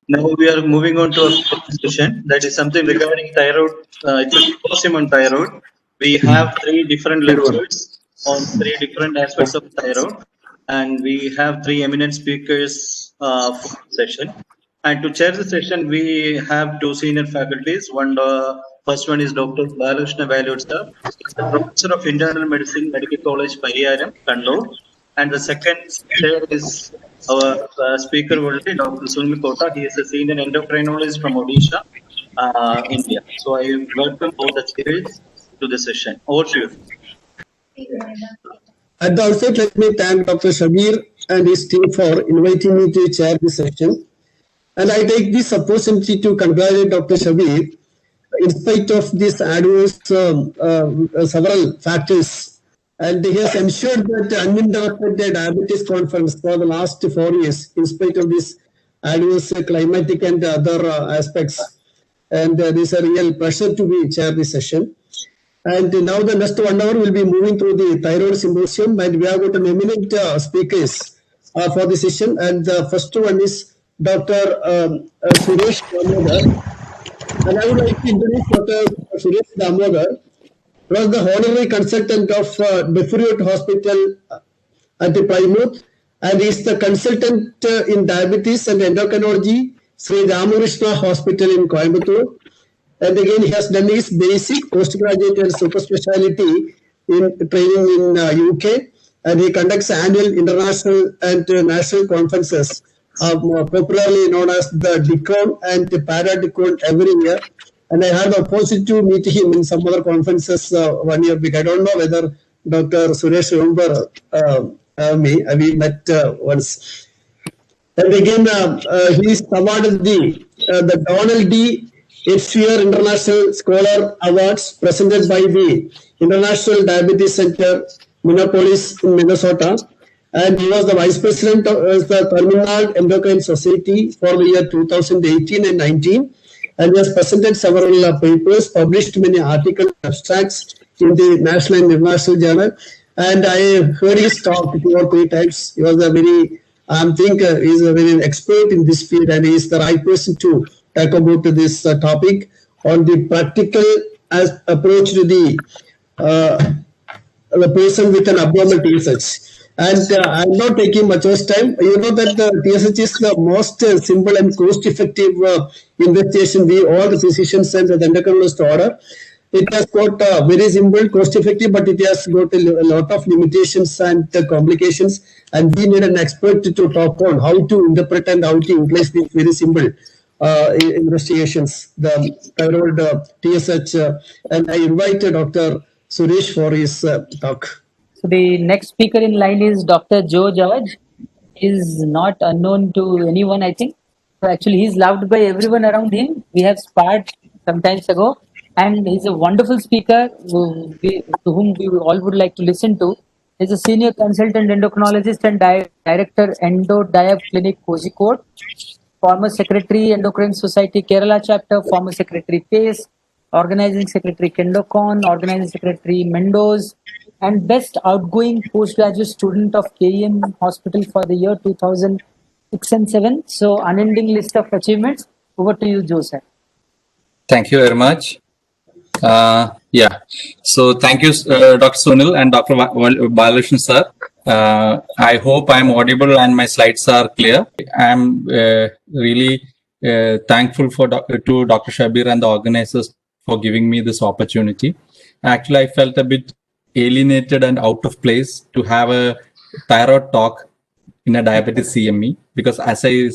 Now we are moving on to a session that is something regarding thyroid. It's a symposium on thyroid. We have three different lectures on three different aspects of thyroid, and we have three eminent speakers for the session. And to chair the session, we have two senior faculties. First one is Dr. Balakrishna Valued sir, the Professor of Internal Medicine, Medical College, Pariyaram, Kannur. And the second chair is our speaker will be Dr. Sunil Kota. He is a senior endocrinologist from Odisha, India. So I welcome both the chairs to the session. Over to you. At the outset, let me thank Dr. Shabir and his team for inviting me to chair this session. And I take this opportunity to congratulate Dr. Shabir. In spite of this adverse several factors, and he has ensured that uninterrupted diabetes conference for the last 4 years, in spite of this adverse climatic and other aspects. And it is a real pleasure to be chair this session. And now the next 1 hour will be moving through the Thyroid Symposium, and we have got an eminent speakers for the session. And the first one is Dr. Suresh Damodhar. And I would like to introduce Dr. Suresh Damodhar, who was the honorary consultant of Thyroid Hospital at the Plymouth, and is the consultant in diabetes and endocrinology, Sri Ramakrishna Hospital in Coimbatore. And again, he has done his basic, postgraduate and super speciality in training in UK, and he conducts annual international and national conferences, popularly known as the DICON and the Para-DICON every year. And I had the opportunity to meet him in some other conferences 1 year back. I don't know whether Dr. Suresh remember me. We met once. And again, he is awarded the Donald D. Sphere International Scholar Awards presented by the International Diabetes Center, Minneapolis in Minnesota. And he was the vice president of the Terminal Endocrine Society for the year 2018 and 19. And he has presented several papers, published many articles, abstracts in the national and international journal. And I heard his talk 2 or 3 times. He was a very, I think he's a very expert in this field, and he is the right person to talk about this topic on the practical approach to the person with an abnormal TSH. And I'm not taking much of time. You know that the TSH is the most simple and cost-effective investigation we all the physicians and the endocrinologists order. It has got very simple, cost-effective, but it has got a lot of limitations and complications. And we need an expert to talk on how to interpret and how to utilize these very simple investigations, the thyroid TSH. And I invited Dr. Suresh for his talk. So the next speaker in line is Dr. Joe George. He is not unknown to anyone, I think. So actually, he's loved by everyone around him. We have sparred some times ago, and he's a wonderful speaker to whom we all would like to listen to. He's a senior consultant endocrinologist and director Endo-Diab Clinic Kozhikode, former secretary Endocrine Society Kerala chapter, former secretary PACE, organizing secretary Kendocon, organizing secretary Mendoz, and best outgoing postgraduate student of KEM Hospital for the year 2006 and 7. So unending list of achievements. Over to you, Joseph. Thank you very much. Yeah. So thank you, Dr. Sunil and Dr. Balakrishnan sir. I hope I'm audible and my slides are clear. I'm really thankful to Dr. Shabir and the organizers for giving me this opportunity. Actually, I felt a bit alienated and out of place to have a thyroid talk in a diabetes CME, because as I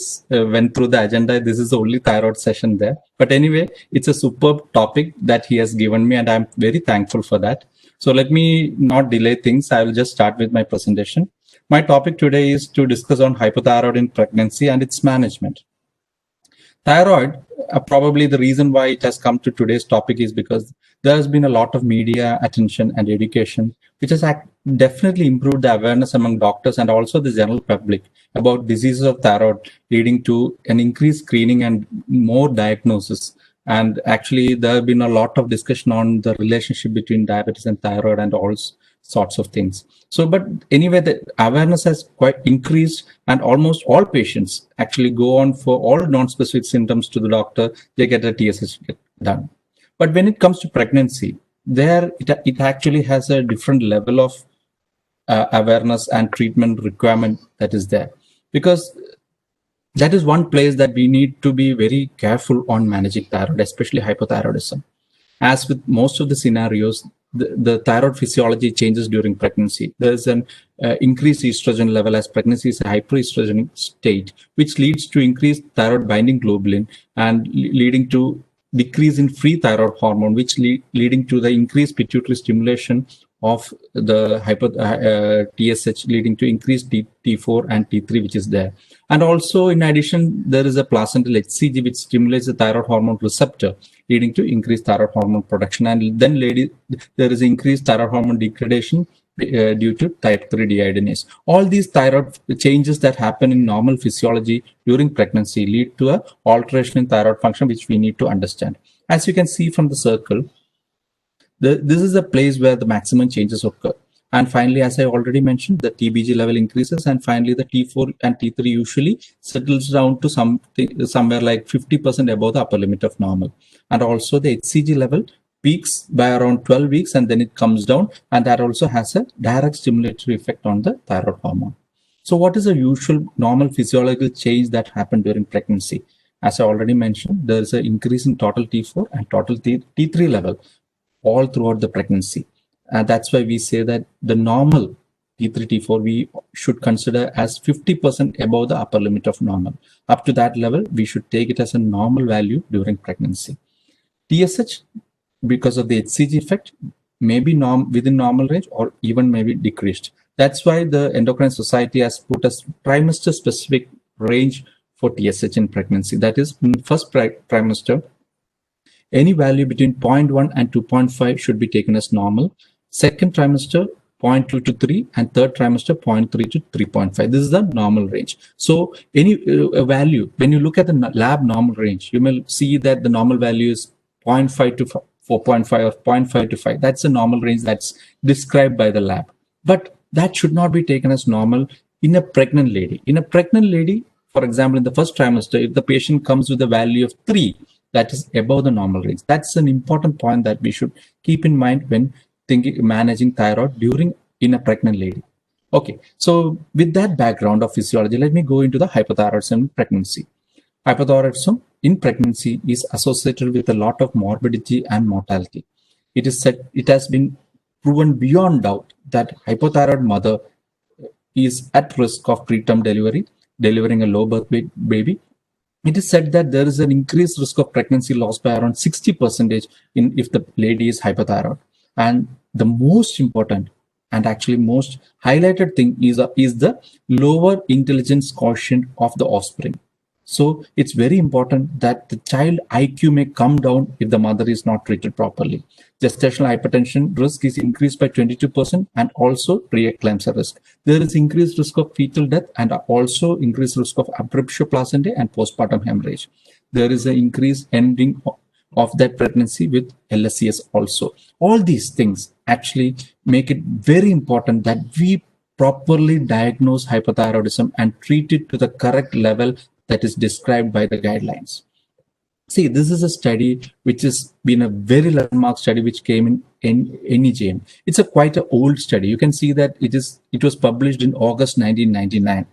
went through the agenda, this is the only thyroid session there. But anyway, it's a superb topic that he has given me, and I'm very thankful for that. So let me not delay things. I will just start with my presentation. My topic today is to discuss on hypothyroid in pregnancy and its management. Thyroid, probably the reason why it has come to today's topic is because there has been a lot of media attention and education, which has definitely improved the awareness among doctors and also the general public about diseases of thyroid, leading to an increased screening and more diagnosis And actually, there have been a lot of discussion on the relationship between diabetes and thyroid and all sorts of things. So, but anyway, the awareness has quite increased, and almost all patients actually go on for all non-specific symptoms to the doctor. They get a TSH done. But when it comes to pregnancy, there it actually has a different level of awareness and treatment requirement that is there, because that is one place that we need to be very careful on managing thyroid, especially hypothyroidism. As with most of the scenarios, the thyroid physiology changes during pregnancy. There's an increased estrogen level, as pregnancy is a hyperestrogenic state, which leads to increased thyroid binding globulin and leading to decrease in free thyroid hormone, which leading to the increased pituitary stimulation of the TSH, leading to increased T4 and T3, which is there. And also, in addition, there is a placental HCG which stimulates the thyroid hormone receptor, leading to increased thyroid hormone production. And then there is increased thyroid hormone degradation due to type 3 dehydrogenase. All these thyroid changes that happen in normal physiology during pregnancy lead to an alteration in thyroid function, which we need to understand. As you can see from the circle, this is a place where the maximum changes occur. And finally, as I already mentioned, the TBG level increases, and finally the T4 and T3 usually settles down to somewhere like 50% above the upper limit of normal. And also the HCG level peaks by around 12 weeks, and then it comes down, and that also has a direct stimulatory effect on the thyroid hormone. So what is the usual normal physiological change that happened during pregnancy? As I already mentioned, there is an increase in total T4 and total T3 level all throughout the pregnancy. And that's why we say that the normal T3, T4, we should consider as 50% above the upper limit of normal. Up to that level, we should take it as a normal value during pregnancy. TSH, because of the HCG effect, may be within normal range or even maybe decreased. That's why the Endocrine Society has put a trimester specific range for TSH in pregnancy. That is, in first trimester, any value between 0.1 and 2.5 should be taken as normal. Second trimester, 0.2 to 3, and third trimester, 0.3 to 3.5. This is the normal range. So any value, when you look at the lab normal range, you may see that the normal value is 0.5 to 4.5 or 0.5 to 5. That's the normal range that's described by the lab. But that should not be taken as normal in a pregnant lady. In a pregnant lady, for example, in the first trimester, if the patient comes with a value of 3, that is above the normal range. That's an important point that we should keep in mind when managing thyroid in a pregnant lady. Okay, so with that background of physiology, let me go into the hypothyroidism in pregnancy. Hypothyroidism in pregnancy is associated with a lot of morbidity and mortality. It has been proven beyond doubt that hypothyroid mother is at risk of preterm delivery, delivering a low birth baby. It is said that there is an increased risk of pregnancy loss by around 60% if the lady is hypothyroid. And the most important and actually most highlighted thing is the lower intelligence quotient of the offspring. So it's very important that the child IQ may come down if the mother is not treated properly. Gestational hypertension risk is increased by 22% and also preeclampsia risk. There is increased risk of fetal death and also increased risk of abruptio placentae and postpartum hemorrhage. There is an increased ending of that pregnancy with LSCS also. All these things actually make it very important that we properly diagnose hypothyroidism and treat it to the correct level that is described by the guidelines. See, this is a study which has been a very landmark study which came in NEJM. It's a quite an old study. You can see that it was published in August 1999,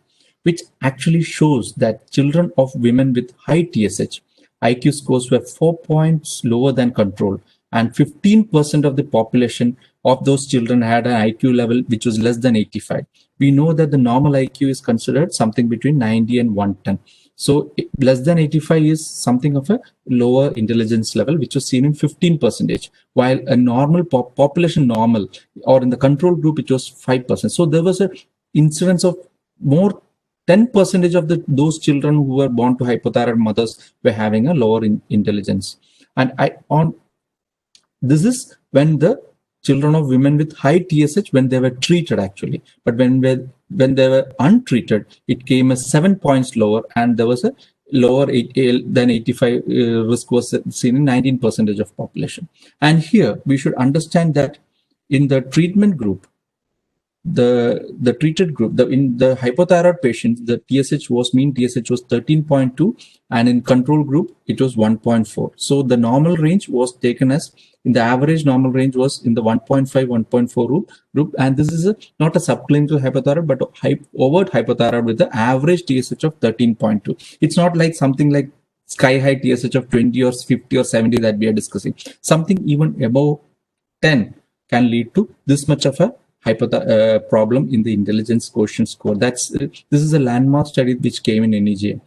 which actually shows that children of women with high TSH IQ scores were 4 points lower than control, and 15% of the population of those children had an IQ level which was less than 85. We know that the normal IQ is considered something between 90 and 110. So less than 85 is something of a lower intelligence level, which was seen in 15%, while a normal population normal or in the control group, it was 5%. So there was an incidence of more 10% of those children who were born to hypothyroid mothers were having a lower intelligence. And this is when the children of women with high TSH, when they were treated actually, but when they were untreated, it came as 7 points lower, and there was a lower than 85 risk was seen in 19% of population. And here we should understand that in the treatment group, the treated group, in the hypothyroid patients, the mean TSH was 13.2, and in control group it was 1.4. So the normal range was taken as, in the average normal range was in the 1.5, 1.4 group, and this is not a subclinical hypothyroid but overt hypothyroid with the average TSH of 13.2. It's not like something like sky high TSH of 20 or 50 or 70 that we are discussing. Something even above 10 can lead to this much of a problem in the intelligence quotient score. This is a landmark study which came in NEJ.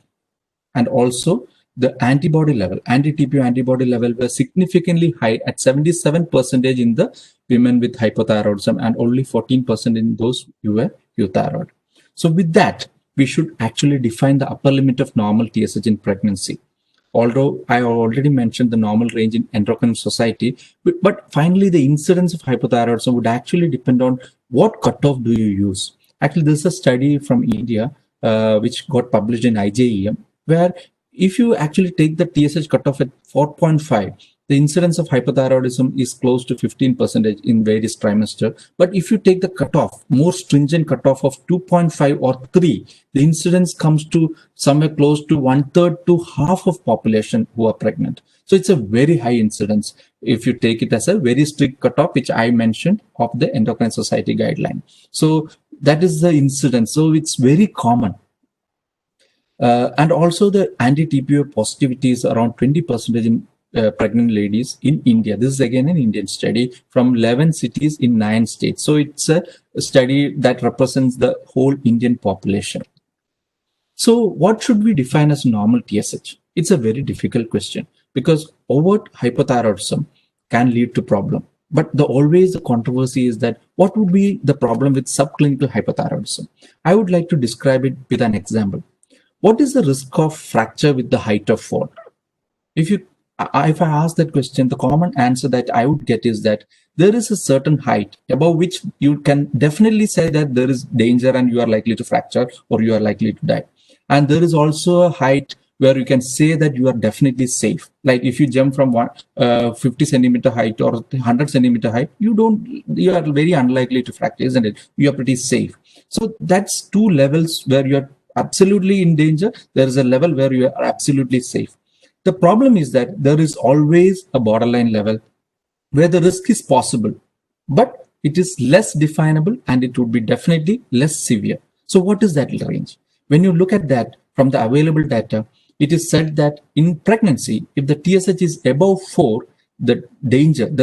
And also the antibody level, anti-TPO antibody level were significantly high at 77% in the women with hypothyroidism and only 14% in those who were euthyroid. So with that, we should actually define the upper limit of normal TSH in pregnancy. Although I already mentioned the normal range in endocrine society, but finally the incidence of hypothyroidism would actually depend on what cutoff do you use. Actually, this is a study from India which got published in IJEM, where if you actually take the TSH cutoff at 4.5, the incidence of hypothyroidism is close to 15% in various trimesters. But if you take the cutoff, more stringent cutoff of 2.5 or 3, the incidence comes to somewhere close to 1/3 to half of population who are pregnant. So it's a very high incidence if you take it as a very strict cutoff, which I mentioned of the Endocrine Society guideline. So that is the incidence. So it's very common. And also the anti-TPO positivity is around 20% in pregnant ladies in India. This is again an Indian study from 11 cities in 9 states. So it's a study that represents the whole Indian population. So what should we define as normal TSH? It's a very difficult question because overt hypothyroidism can lead to problem. But always the controversy is that what would be the problem with subclinical hypothyroidism? I would like to describe it with an example. What is the risk of fracture with the height of fall? If I ask that question, the common answer that I would get is that there is a certain height above which you can definitely say that there is danger and you are likely to fracture or you are likely to die. And there is also a height where you can say that you are definitely safe. Like if you jump from 50 centimeter height or 100 centimeter height, you are very unlikely to fracture, isn't it? You are pretty safe. So that's 2 levels where you are absolutely in danger. There is a level where you are absolutely safe. The problem is that there is always a borderline level where the risk is possible, but it is less definable and it would be definitely less severe. So what is that range? When you look at that from the available data, it is said that in pregnancy, if the TSH is above 4, the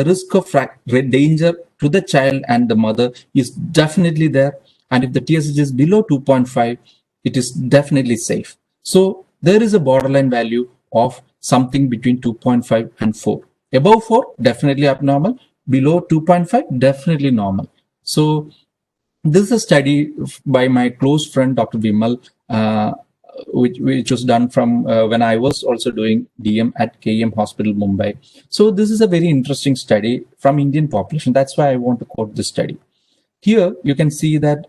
risk of danger to the child and the mother is definitely there. And if the TSH is below 2.5, it is definitely safe. So there is a borderline value of something between 2.5 and 4. Above 4, definitely abnormal. Below 2.5, definitely normal. So this is a study by my close friend, Dr. Vimal, which was done from when I was also doing DM at KEM Hospital, Mumbai. So this is a very interesting study from Indian population. That's why I want to quote this study. Here, you can see that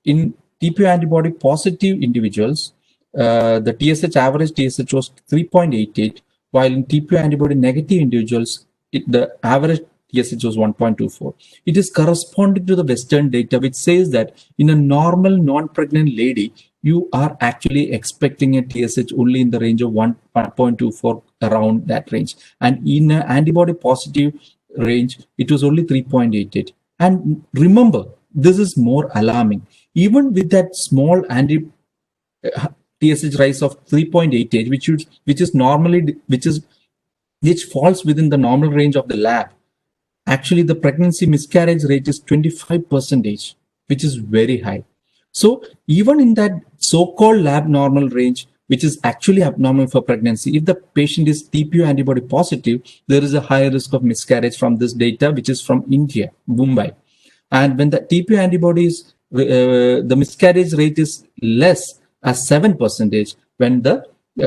in TPO antibody positive individuals, the TSH average TSH was 3.88, while in TPO antibody negative individuals, the average TSH was 1.24. It is corresponding to the Western data, which says that in a normal non-pregnant lady, you are actually expecting a TSH only in the range of 1.24, around that range. And in an antibody positive range, it was only 3.88. And remember, this is more alarming. Even with that small TSH rise of 3.88, which falls within the normal range of the lab, actually the pregnancy miscarriage rate is 25%, which is very high. So even in that so-called lab normal range, which is actually abnormal for pregnancy, if the patient is TPO antibody positive, there is a higher risk of miscarriage from this data, which is from India, Mumbai. And when the TPO antibodies, the miscarriage rate is less as 7% when the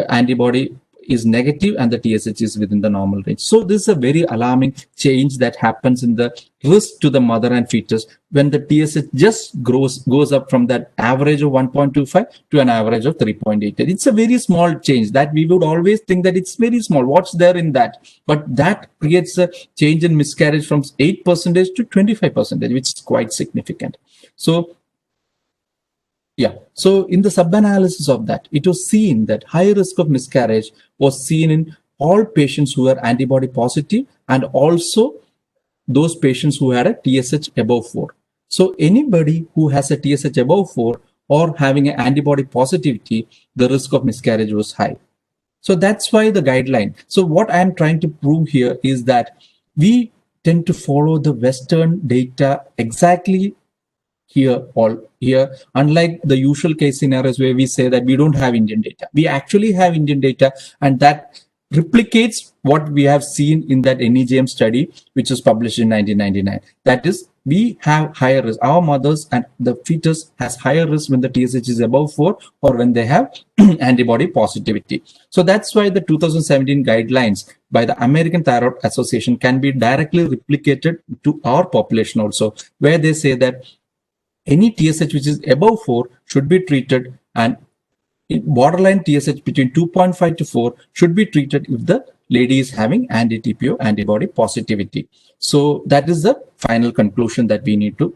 antibody is negative and the TSH is within the normal range. So this is a very alarming change that happens in the risk to the mother and fetus when the TSH just goes up from that average of 1.25 to an average of 3.8. It's a very small change that we would always think that it's very small. What's there in that? But that creates a change in miscarriage from 8% to 25%, which is quite significant. So yeah, so in the sub-analysis of that, it was seen that high risk of miscarriage was seen in all patients who were antibody positive and also those patients who had a TSH above 4. So anybody who has a TSH above 4 or having an antibody positivity, the risk of miscarriage was high. So that's why the guideline. So what I'm trying to prove here is that we tend to follow the Western data exactly here, unlike the usual case scenarios where we say that we don't have Indian data. We actually have Indian data, and that replicates what we have seen in that NEJM study, which was published in 1999. That is, we have higher risk. Our mothers and the fetus has higher risk when the TSH is above 4 or when they have antibody positivity. So that's why the 2017 guidelines by the American Thyroid Association can be directly replicated to our population also, where they say that any TSH which is above 4 should be treated, and borderline TSH between 2.5 to 4 should be treated if the lady is having anti-TPO antibody positivity. So that is the final conclusion that we need to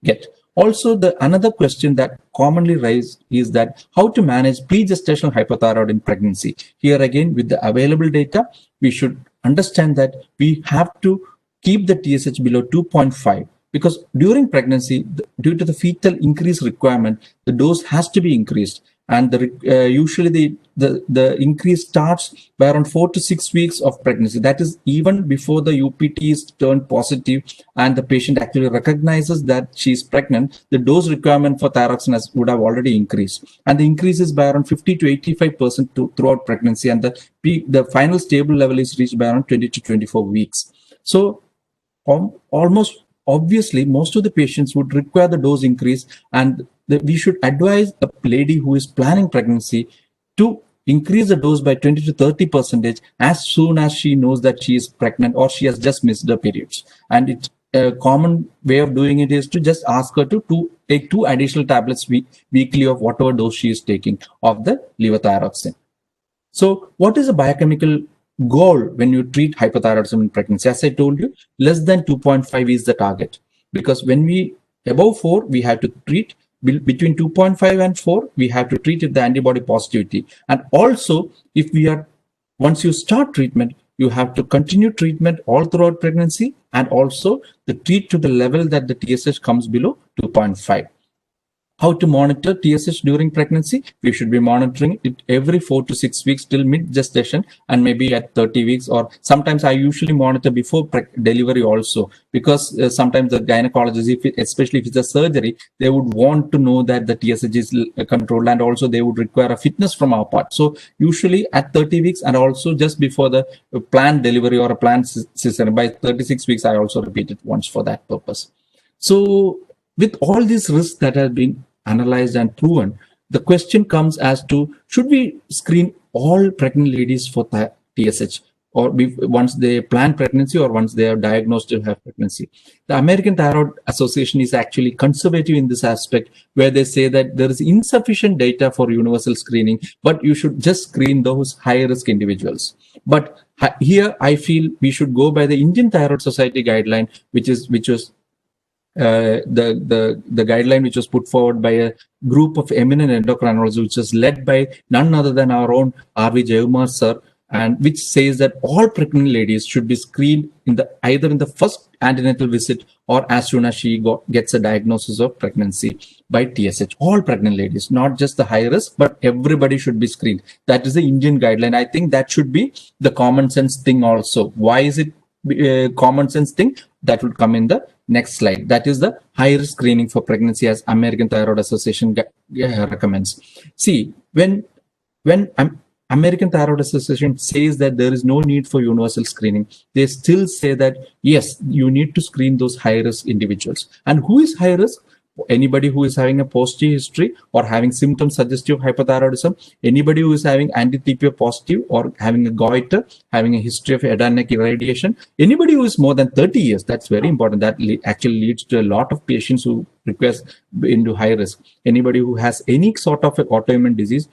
get. Also, another question that commonly raised is that how to manage pre-gestational hypothyroid in pregnancy. Here again, with the available data, we should understand that we have to keep the TSH below 2.5. Because during pregnancy, due to the fetal increase requirement, the dose has to be increased. And usually the increase starts by around 4 to 6 weeks of pregnancy. That is even before the UPT is turned positive and the patient actually recognizes that she is pregnant, the dose requirement for thyroxine would have already increased. And the increase is by around 50 to 85% throughout pregnancy. And the final stable level is reached by around 20 to 24 weeks. So almost obviously, most of the patients would require the dose increase, and we should advise a lady who is planning pregnancy to increase the dose by 20 to 30% as soon as she knows that she is pregnant or she has just missed the periods. And it's a common way of doing it is to just ask her to take 2 additional tablets weekly of whatever dose she is taking of the levothyroxine. So what is a biochemical goal when you treat hypothyroidism in pregnancy? As I told you, less than 2.5 is the target, because when we above 4, we have to treat. Between 2.5 and 4, we have to treat the antibody positivity. And also, if once you start treatment, you have to continue treatment all throughout pregnancy, and also the treat to the level that the TSH comes below 2.5. How to monitor TSH during pregnancy? We should be monitoring it every 4 to 6 weeks till mid-gestation, and maybe at 30 weeks, or sometimes I usually monitor before delivery also, because sometimes the gynecologist, especially if it's a surgery, they would want to know that the TSH is controlled, and also they would require a fitness from our part. So usually at 30 weeks and also just before the planned delivery or a planned cesarean, by 36 weeks, I also repeat it once for that purpose. So with all these risks that have been analyzed and proven, the question comes as to, should we screen all pregnant ladies for TSH, or once they plan pregnancy or once they are diagnosed to have pregnancy? The American Thyroid Association is actually conservative in this aspect, where they say that there is insufficient data for universal screening, but you should just screen those high-risk individuals. But here I feel we should go by the Indian Thyroid Society guideline, which was the guideline which was put forward by a group of eminent endocrinologists, which is led by none other than our own R.V. Jaykumar sir, and which says that all pregnant ladies should be screened either in the first antenatal visit or as soon as she gets a diagnosis of pregnancy by TSH. All pregnant ladies, not just the high risk, but everybody should be screened. That is the Indian guideline. I think that should be the common sense thing also. Why is it common sense thing? That will come in the next slide. That is the high risk screening for pregnancy as American Thyroid Association recommends. See, when American Thyroid Association says that there is no need for universal screening, they still say that yes, you need to screen those high risk individuals. And who is high risk? anybody who is having a positive history or having symptoms suggestive of hypothyroidism, anybody who is having anti-TPO positive or having a goiter, having a history of head and neck irradiation, anybody who is more than 30 years, that's very important. That actually leads to a lot of patients who request into high risk. Anybody who has any sort of autoimmune disease,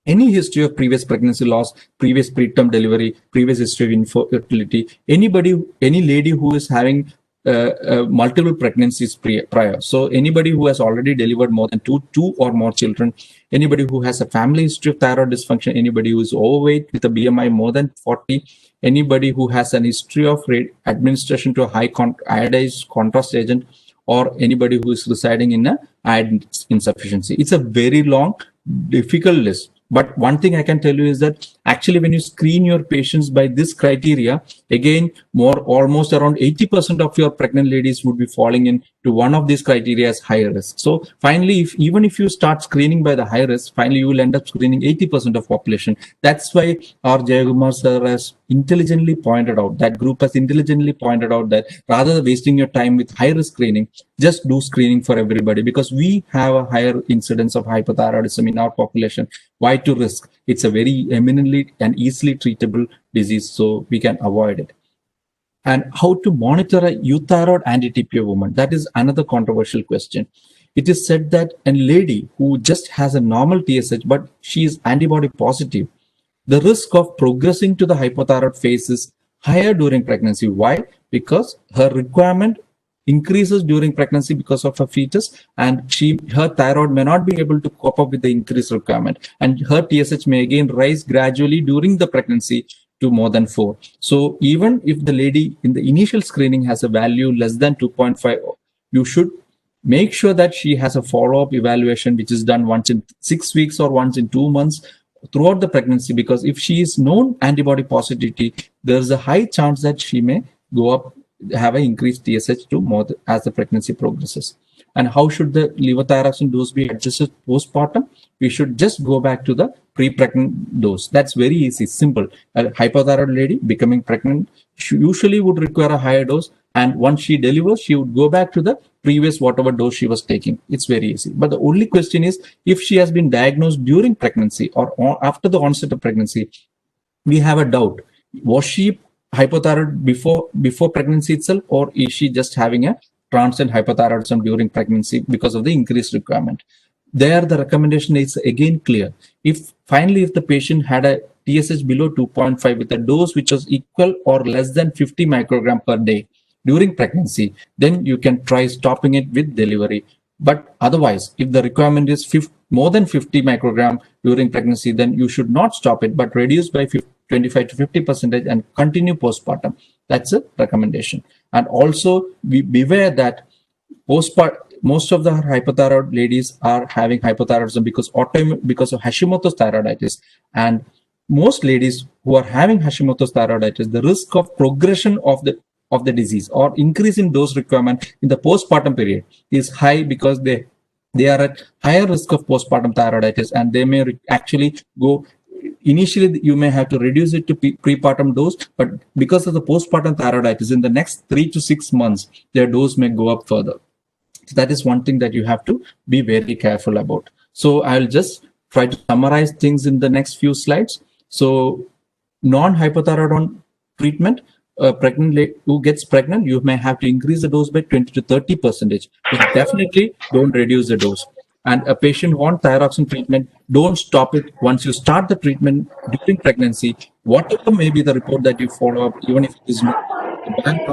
any history of previous pregnancy loss, previous preterm delivery, previous history of infertility, anybody, any lady who is having multiple pregnancies prior. So anybody who has already delivered more than two or more children, anybody who has a family history of thyroid dysfunction, anybody who is overweight with a BMI more than 40, anybody who has an history of administration to a high iodized contrast agent, or anybody who is residing in a iodine insufficiency. It's a very long, difficult list. But one thing I can tell you is that actually when you screen your patients by this criteria, again, almost around 80% of your pregnant ladies would be falling into one of these criteria as high risk. So finally, even if you start screening by the high risk, finally you will end up screening 80% of population. That's why our Jayakumar sir has intelligently pointed out, that group has intelligently pointed out that rather than wasting your time with high risk screening, just do screening for everybody, because we have a higher incidence of hypothyroidism in our population. Why to risk? It's a very eminently and easily treatable disease, so we can avoid it. And how to monitor a euthyroid anti-TPO woman? That is another controversial question. It is said that a lady who just has a normal TSH, but she is antibody positive, the risk of progressing to the hypothyroid phase is higher during pregnancy. Why? Because her requirement increases during pregnancy because of her fetus, and her thyroid may not be able to cope up with the increased requirement, and her TSH may again rise gradually during the pregnancy to more than 4. So even if the lady in the initial screening has a value less than 2.5, you should make sure that she has a follow-up evaluation which is done once in 6 weeks or once in 2 months throughout the pregnancy, because if she is known antibody positivity, there's a high chance that she may go up, have an increased TSH to more as the pregnancy progresses. And how should the levothyroxine dose be adjusted postpartum? We should just go back to the pre-pregnant dose. That's very easy, simple. A hypothyroid lady becoming pregnant usually would require a higher dose, and once she delivers, she would go back to the previous whatever dose she was taking. It's very easy. But the only question is, if she has been diagnosed during pregnancy or after the onset of pregnancy, we have a doubt. Was she hypothyroid before pregnancy itself, or is she just having a transient hypothyroidism during pregnancy because of the increased requirement? There, the recommendation is again clear. If the patient had a TSH below 2.5 with a dose which was equal or less than 50 microgram per day during pregnancy, then you can try stopping it with delivery. But otherwise, if the requirement is more than 50 microgram during pregnancy, then you should not stop it, but reduce by 25 to 50% and continue postpartum. That's a recommendation. And also, we beware that most of the hypothyroid ladies are having hypothyroidism because of Hashimoto's thyroiditis. And most ladies who are having Hashimoto's thyroiditis, the risk of progression of the disease or increase in dose requirement in the postpartum period is high, because they are at higher risk of postpartum thyroiditis, and they may actually go. Initially, you may have to reduce it to prepartum dose, but because of the postpartum thyroiditis, in the next 3 to 6 months, their dose may go up further. So that is one thing that you have to be very careful about. So I'll just try to summarize things in the next few slides. So non-hypothyroid treatment, pregnant lady who gets pregnant, you may have to increase the dose by 20 to 30%. But definitely don't reduce the dose. And a patient who on thyroxine treatment, don't stop it once you start the treatment during pregnancy. Whatever may be the report that you follow up, even if it is not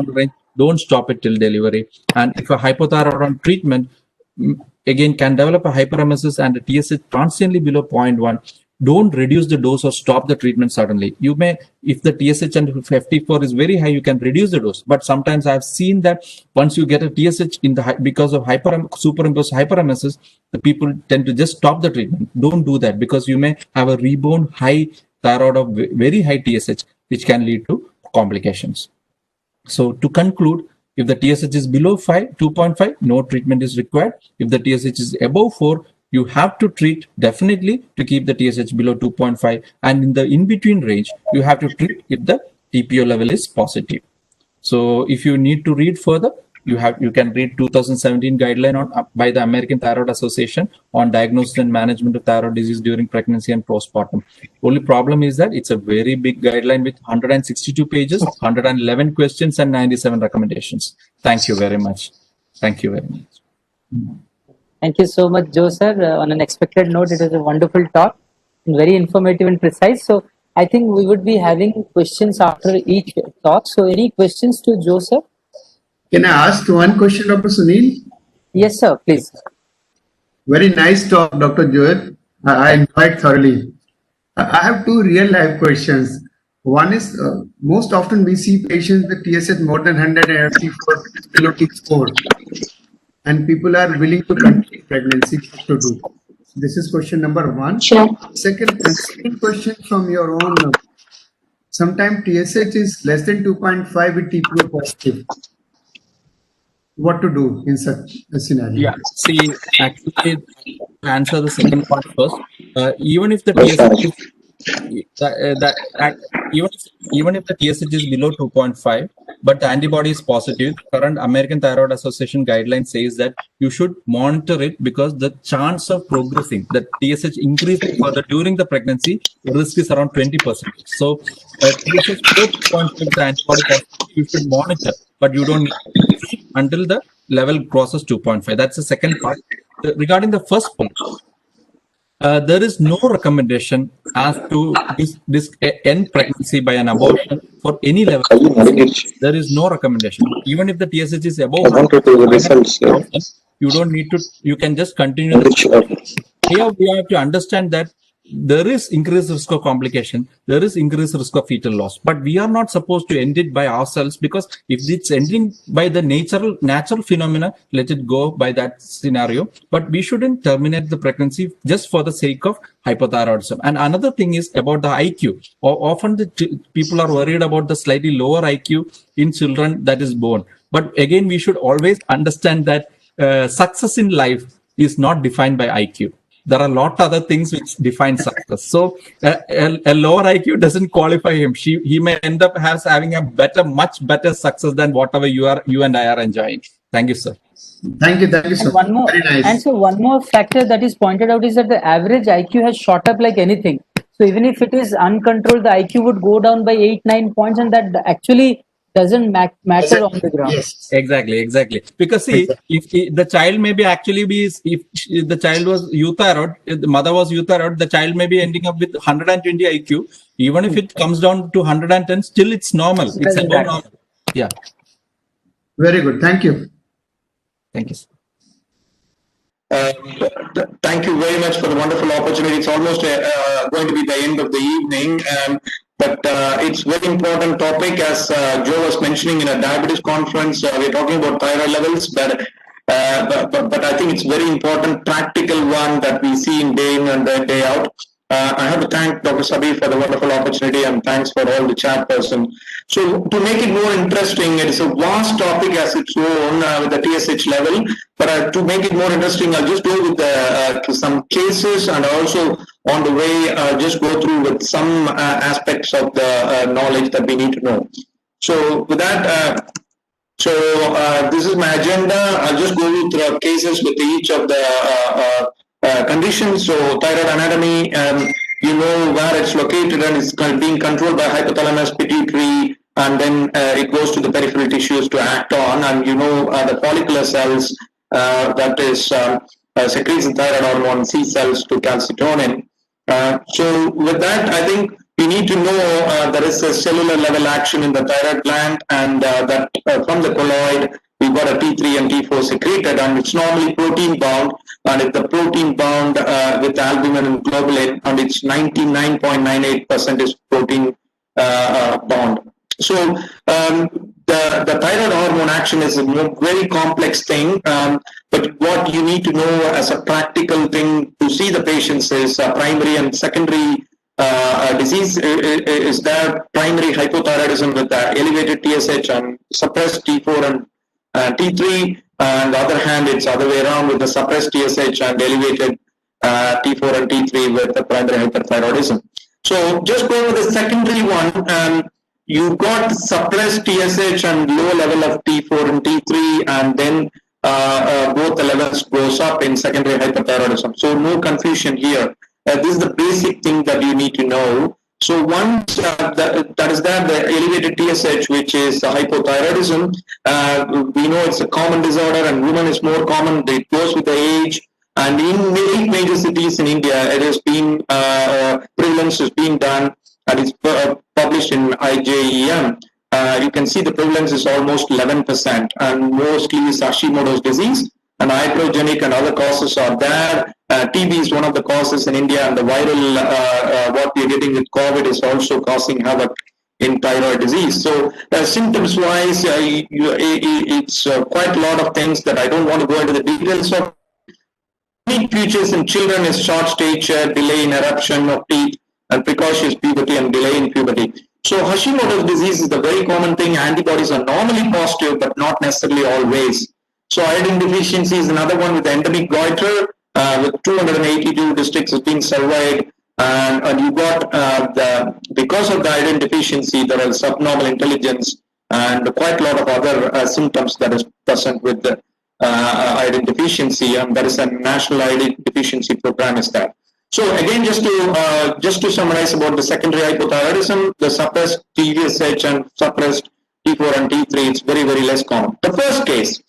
range, don't stop it till delivery. And if a hypothyroid treatment again can develop a hyperemesis and a TSH transiently below 0.1, don't reduce the dose or stop the treatment suddenly. You may, if the TSH and FT4 is very high, you can reduce the dose. But sometimes I've seen that once you get a TSH because of superimposed hyperemesis, the people tend to just stop the treatment. Don't do that, because you may have a rebound high thyroid of very high TSH, which can lead to complications. So to conclude, if the TSH is below 2.5, no treatment is required. If the TSH is above 4, you have to treat definitely to keep the TSH below 2.5, and in the in-between range, you have to treat if the TPO level is positive. So if you need to read further, you can read 2017 guideline by the American Thyroid Association on diagnosis and management of thyroid disease during pregnancy and postpartum. Only problem is that it's a very big guideline with 162 pages, 111 questions, and 97 recommendations. Thank you very much. Thank you very much. Thank you so much, Joe sir. On an expected note, it was a wonderful talk, and very informative and precise. So I think we would be having questions after each talk. So any questions to Joe sir? Can I ask one question, Dr. Sunil? Yes, sir. Please. Very nice talk, Dr. Joet. I enjoyed thoroughly. I have two real life questions. One is, most often we see patients with TSH more than 100 and T4 below T4. And people are willing to continue pregnancy. What to do? This is question number one. Sure. Second question from your own. Sometimes TSH is less than 2.5 with T4 positive. What to do in such a scenario? Yeah, see, actually, to answer the second part first, even if the TSH is even if the TSH is below 2.5, but the antibody is positive, current American Thyroid Association guideline says that you should monitor it because the chance of progressing, the TSH increasing further during the pregnancy, the risk is around 20%. So, TSH 4.5, the antibody positive, you should monitor, but you don't need to wait until the level crosses 2.5. That's the second part. Regarding the first point, there is no recommendation as to this end pregnancy by an abortion for any level. There is no recommendation. Even if the TSH is above, you don't need to. You can just continue. Here we have to understand that there is increased risk of complication. There is increased risk of fetal loss. But we are not supposed to end it by ourselves, because if it's ending by the natural phenomena, let it go by that scenario. But we shouldn't terminate the pregnancy just for the sake of hypothyroidism. And another thing is about the IQ. Often people are worried about the slightly lower IQ in children that is born. But again, we should always understand that success in life is not defined by IQ. There are a lot of other things which define success. So a lower IQ doesn't qualify him. He may end up having a much better success than whatever you and I are enjoying. Thank you, sir. Thank you, sir. One more, very nice. And so one more factor that is pointed out is that the average IQ has shot up like anything. So even if it is uncontrolled, the IQ would go down by 8-9 points, and that actually doesn't matter on the ground. Yes. Exactly. Because see, if the child may be if the child was euthyroid, if the mother was euthyroid, the child may be ending up with 120 IQ. Even if it comes down to 110, still it's normal. It's above normal. Yeah. Very good. Thank you. Thank you, sir. Thank you very much for the wonderful opportunity. It's almost going to be the end of the evening, but it's very important topic, as Joe was mentioning in a diabetes conference. We're talking about thyroid levels, but I think it's very important practical one that we see in day in and day out. I have to thank Dr. Sabir for the wonderful opportunity, and thanks for all the chairperson. So to make it more interesting, it is a vast topic as its own with the TSH level. But to make it more interesting, I'll just go with some cases, and also on the way just go through with some aspects of the knowledge that we need to know. So with that, this is my agenda. I'll just go through cases with each of the conditions. So thyroid anatomy, you know where it's located, and it's being controlled by hypothalamus, pituitary, and then it goes to the peripheral tissues to act on. And you know the follicular cells that is secretes the thyroid hormone, C cells to calcitonin. So with that, I think we need to know there is a cellular level action in the thyroid gland, and that from the colloid we've got a T3 and T4 secreted, and it's normally protein bound. And if the protein bound with albumin and globulin, and it's 99.98% is protein bound. So the thyroid hormone action is a very complex thing, but what you need to know as a practical thing to see the patients is primary and secondary disease is there. Primary hypothyroidism with elevated TSH and suppressed T4 and T3. On the other hand, it's the other way around with the suppressed TSH and elevated T4 and T3 with the primary hyperthyroidism. So just go with the secondary one. you got suppressed TSH and low level of T4 and T3, and then both the levels goes up in secondary hypothyroidism. So no confusion here. This is the basic thing that you need to know. So once that is there, the elevated TSH, which is hypothyroidism, we know it's a common disorder, and women is more common. It goes with the age. And in many major cities in India, it has been prevalence is being done, and it's published in IJEM. You can see the prevalence is almost 11%, and mostly is Hashimoto's disease, and iatrogenic and other causes are there. TB is one of the causes in India, and the viral what we are getting with COVID is also causing havoc in thyroid disease. So symptoms-wise, it's quite a lot of things that I don't want to go into the details of. Unique features in children is short stature, delay in eruption of teeth, and precocious puberty and delay in puberty. So Hashimoto's disease is a very common thing. Antibodies are normally positive, but not necessarily always. So iodine deficiency is another one with endemic goiter, with 282 districts has been surveyed, and you got because of the iodine deficiency, there is subnormal intelligence and quite a lot of other symptoms that is present with the iodine deficiency, and there is a national iodine deficiency program is there. So again, just to summarize about the secondary hypothyroidism, the suppressed TSH and suppressed T4 and T3, it's very, very less common. The first case,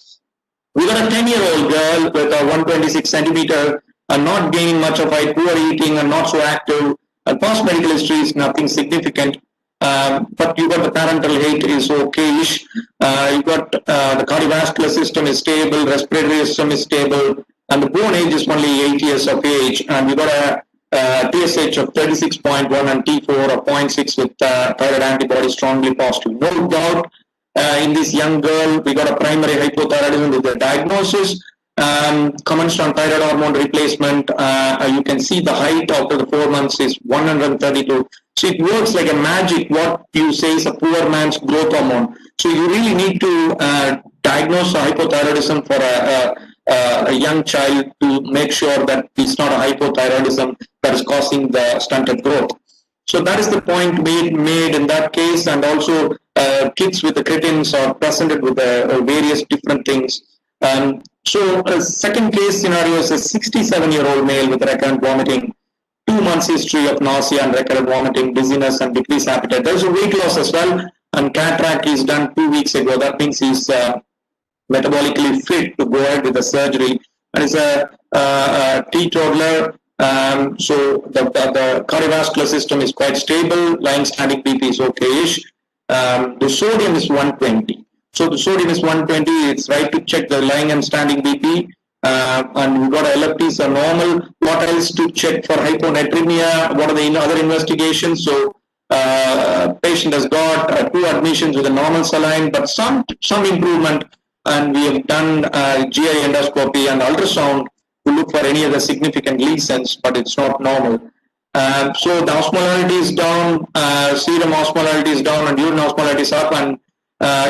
we got a 10-year-old girl with a 126 centimeter and not gaining much of height, poor eating and not so active, and past medical history is nothing significant. But you got the parental height is okay-ish. You got the cardiovascular system is stable, respiratory system is stable, and the bone age is only 8 years of age. And you got a TSH of 36.1 and T4 of 0.6 with thyroid antibody strongly positive. No doubt in this young girl, we got a primary hypothyroidism with the diagnosis. Commenced on thyroid hormone replacement. You can see the height after the 4 months is 132. So it works like a magic. What you say is a poor man's growth hormone. So you really need to diagnose a hypothyroidism for a young child to make sure that it's not a hypothyroidism that is causing the stunted growth. So that is the point made in that case, and also kids with the cretins are presented with various different things. So a second case scenario is a 67-year-old male with recurrent vomiting, 2 months history of nausea and recurrent vomiting, dizziness and decreased appetite. There's a weight loss as well, and cataract is done 2 weeks ago. That means he's metabolically fit to go ahead with the surgery. And it's a teetotaler. So the cardiovascular system is quite stable. Lying standing BP is okay-ish. The sodium is 120. So the sodium is 120. It's right to check the lying and standing BP. And we got LFTs are normal. What else to check for hyponatremia? What are the other investigations? So patient has got 2 admissions with a normal saline, but some improvement. And we have done GI endoscopy and ultrasound to look for any other significant lesions, but it's not normal. So the osmolarity is down, serum osmolarity is down, and urine osmolarity is up, and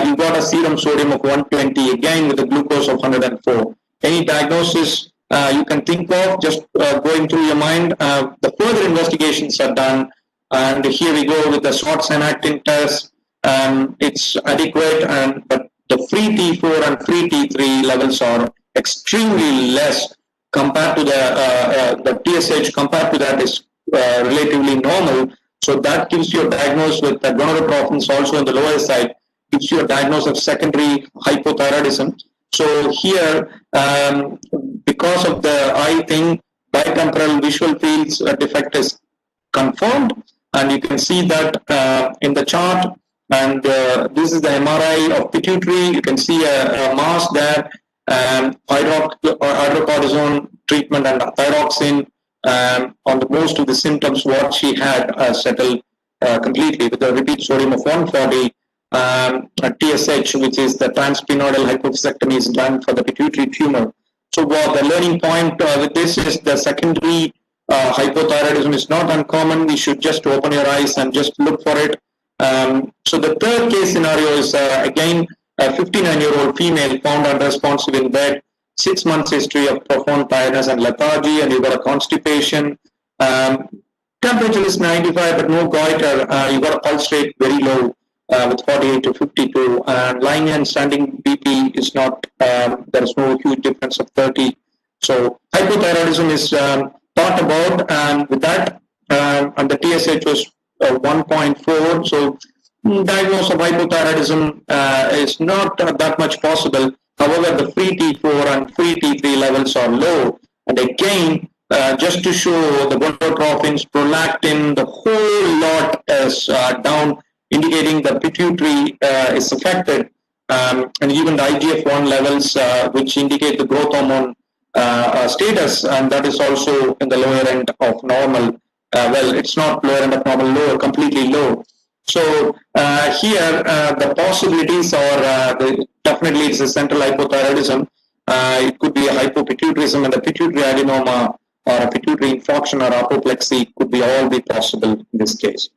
you got a serum sodium of 120 again with a glucose of 104. Any diagnosis you can think of, just going through your mind. The further investigations are done, and here we go with the short synactin test. It's adequate, but the free T4 and free T3 levels are extremely less compared to the TSH. Compared to that is relatively normal. So that gives you a diagnosis with the gonadotrophins also on the lower side, gives you a diagnosis of secondary hypothyroidism. So here, because of the eye thing, bitemporal visual fields defect is confirmed, and you can see that in the chart. And this is the MRI of pituitary. You can see a mass there, hydrocortisone treatment and thyroxine on the most of the symptoms. What she had settled completely with a repeat sodium of 140. TSH, which is the transsphenoidal hypophysiectomy, is done for the pituitary tumor. So the learning point with this is the secondary hypothyroidism is not uncommon. We should just open your eyes and just look for it. So the third case scenario is again a 59-year-old female found unresponsive in bed, 6 months history of profound tiredness and lethargy, and you got a constipation. Temperature is 95 but no goiter. You got a pulse rate very low. with 48 to 52, and lying and standing BP is not, there is no huge difference of 30. So hypothyroidism is thought about, and with that, and the TSH was 1.4. So diagnosis of hypothyroidism is not that much possible. However, the free T4 and free T3 levels are low. And again, just to show the gonadotrophins, prolactin, the whole lot is down, indicating the pituitary is affected. And even the IGF-1 levels, which indicate the growth hormone status, and that is also in the lower end of normal. Well, it's not lower end of normal, lower, completely low. So here the possibilities are definitely it's a central hypothyroidism. It could be a hypopituitarism, and the pituitary adenoma or a pituitary infarction or apoplexy could be all be possible in this case.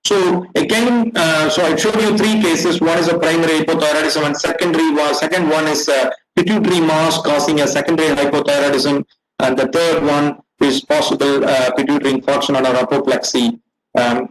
So again, so I showed you three cases. One is a primary hypothyroidism, and second one is pituitary mass causing a secondary hypothyroidism, and the third one is possible pituitary infarction or apoplexy.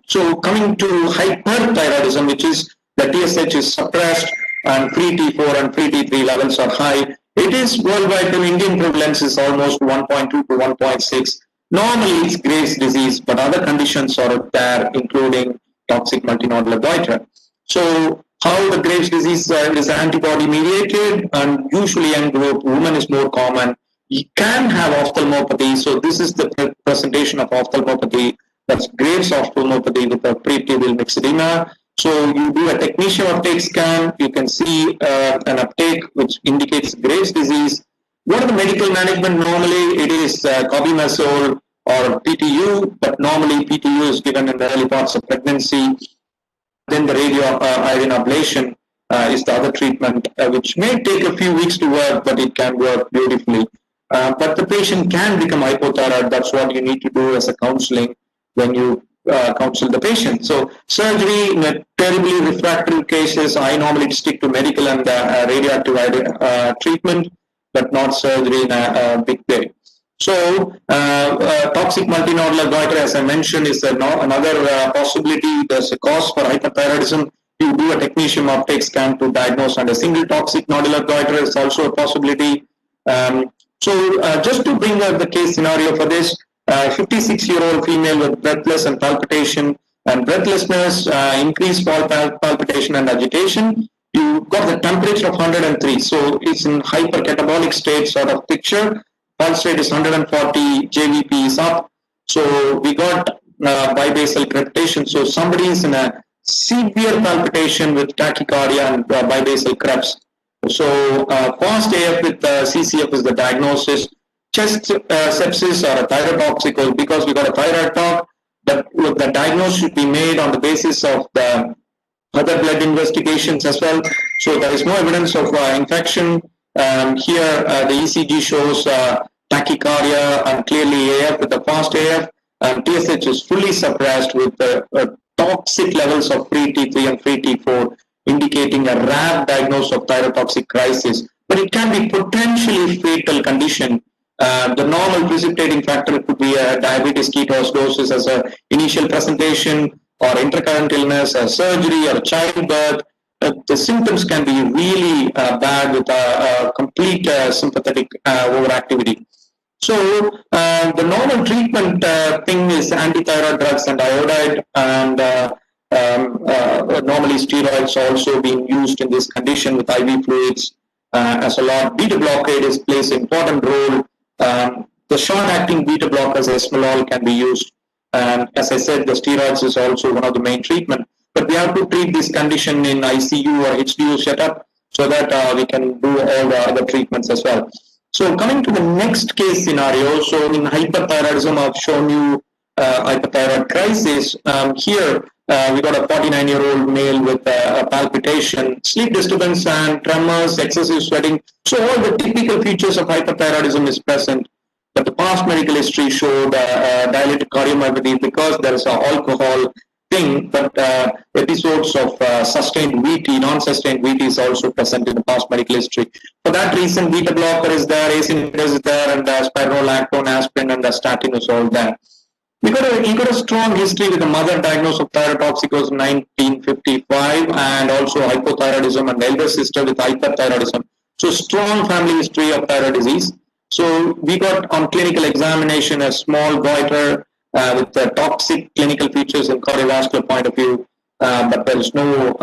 So coming to hyperthyroidism, which is the TSH is suppressed and free T4 and free T3 levels are high. It is worldwide, the Indian prevalence is almost 1.2 to 1.6. Normally it's Graves' disease, but other conditions are there, including toxic multinodular goiter. So how the Graves' disease is antibody mediated, and usually young group, women is more common. You can have ophthalmopathy. So this is the presentation of ophthalmopathy. That's Graves' ophthalmopathy with a pretubular myxedema. So you do a technetium uptake scan, you can see an uptake which indicates Graves' disease. What are the medical management? Normally it is cobimazole or PTU, but normally PTU is given in the early parts of pregnancy. Then the radio iron ablation is the other treatment, which may take a few weeks to work, but it can work beautifully. But the patient can become hypothyroid. That's what you need to do as a counseling when you counsel the patient. So surgery in a terribly refractory cases, I normally stick to medical and radioactive treatment, but not surgery in a big way. So toxic multinodular goiter, as I mentioned, is another possibility. There's a cause for hyperthyroidism. You do a technetium uptake scan to diagnose, and a single toxic nodular goiter is also a possibility. So just to bring up the case scenario for this, 56-year-old female with breathless and palpitation and breathlessness, increased palpitation and agitation. You got the temperature of 103, so it's in hypercatabolic state sort of picture. Pulse rate is 140, JVP is up. So we got bibasal crepitation. So somebody is in a severe palpitation with tachycardia and bibasal creps. So fast AF with CCF is the diagnosis. Chest sepsis or a thyrotoxic, because we got a thyroid talk, but the diagnosis should be made on the basis of the other blood investigations as well. So there is no evidence of infection. Here the ECG shows tachycardia and clearly AF with the fast AF, and TSH is fully suppressed with the toxic levels of free T3 and free T4, indicating a rare diagnosis of thyrotoxic crisis. But it can be potentially fatal condition. The normal precipitating factor could be a diabetes ketoacidosis as an initial presentation, or intercurrent illness, or surgery, or childbirth. The symptoms can be really bad with a complete sympathetic overactivity. So the normal treatment thing is antithyroid drugs and iodide, and normally steroids also being used in this condition with IV fluids as a lot. Beta blockade plays an important role. The short-acting beta blockers, esmolol, can be used. And as I said, the steroids is also one of the main treatment. But we have to treat this condition in ICU or HDU setup so that we can do all the other treatments as well. So coming to the next case scenario, so in hyperthyroidism, I've shown you hyperthyroid crisis. Here, we got a 49-year-old male with palpitation, sleep disturbance and tremors, excessive sweating. So all the typical features of hyperthyroidism is present. But the past medical history showed dilated cardiomyopathy because there is an alcohol thing, but episodes of sustained VT, non-sustained VT is also present in the past medical history. For that reason, beta blocker is there, ACE inhibitor is there, and spironolactone, aspirin, and the statin is all there. He got a strong history with the mother diagnosed of thyrotoxicosis in 1955 and also hypothyroidism, and elder sister with hyperthyroidism. So strong family history of thyroid disease. So we got on clinical examination a small goiter with toxic clinical features in cardiovascular point of view, but there is no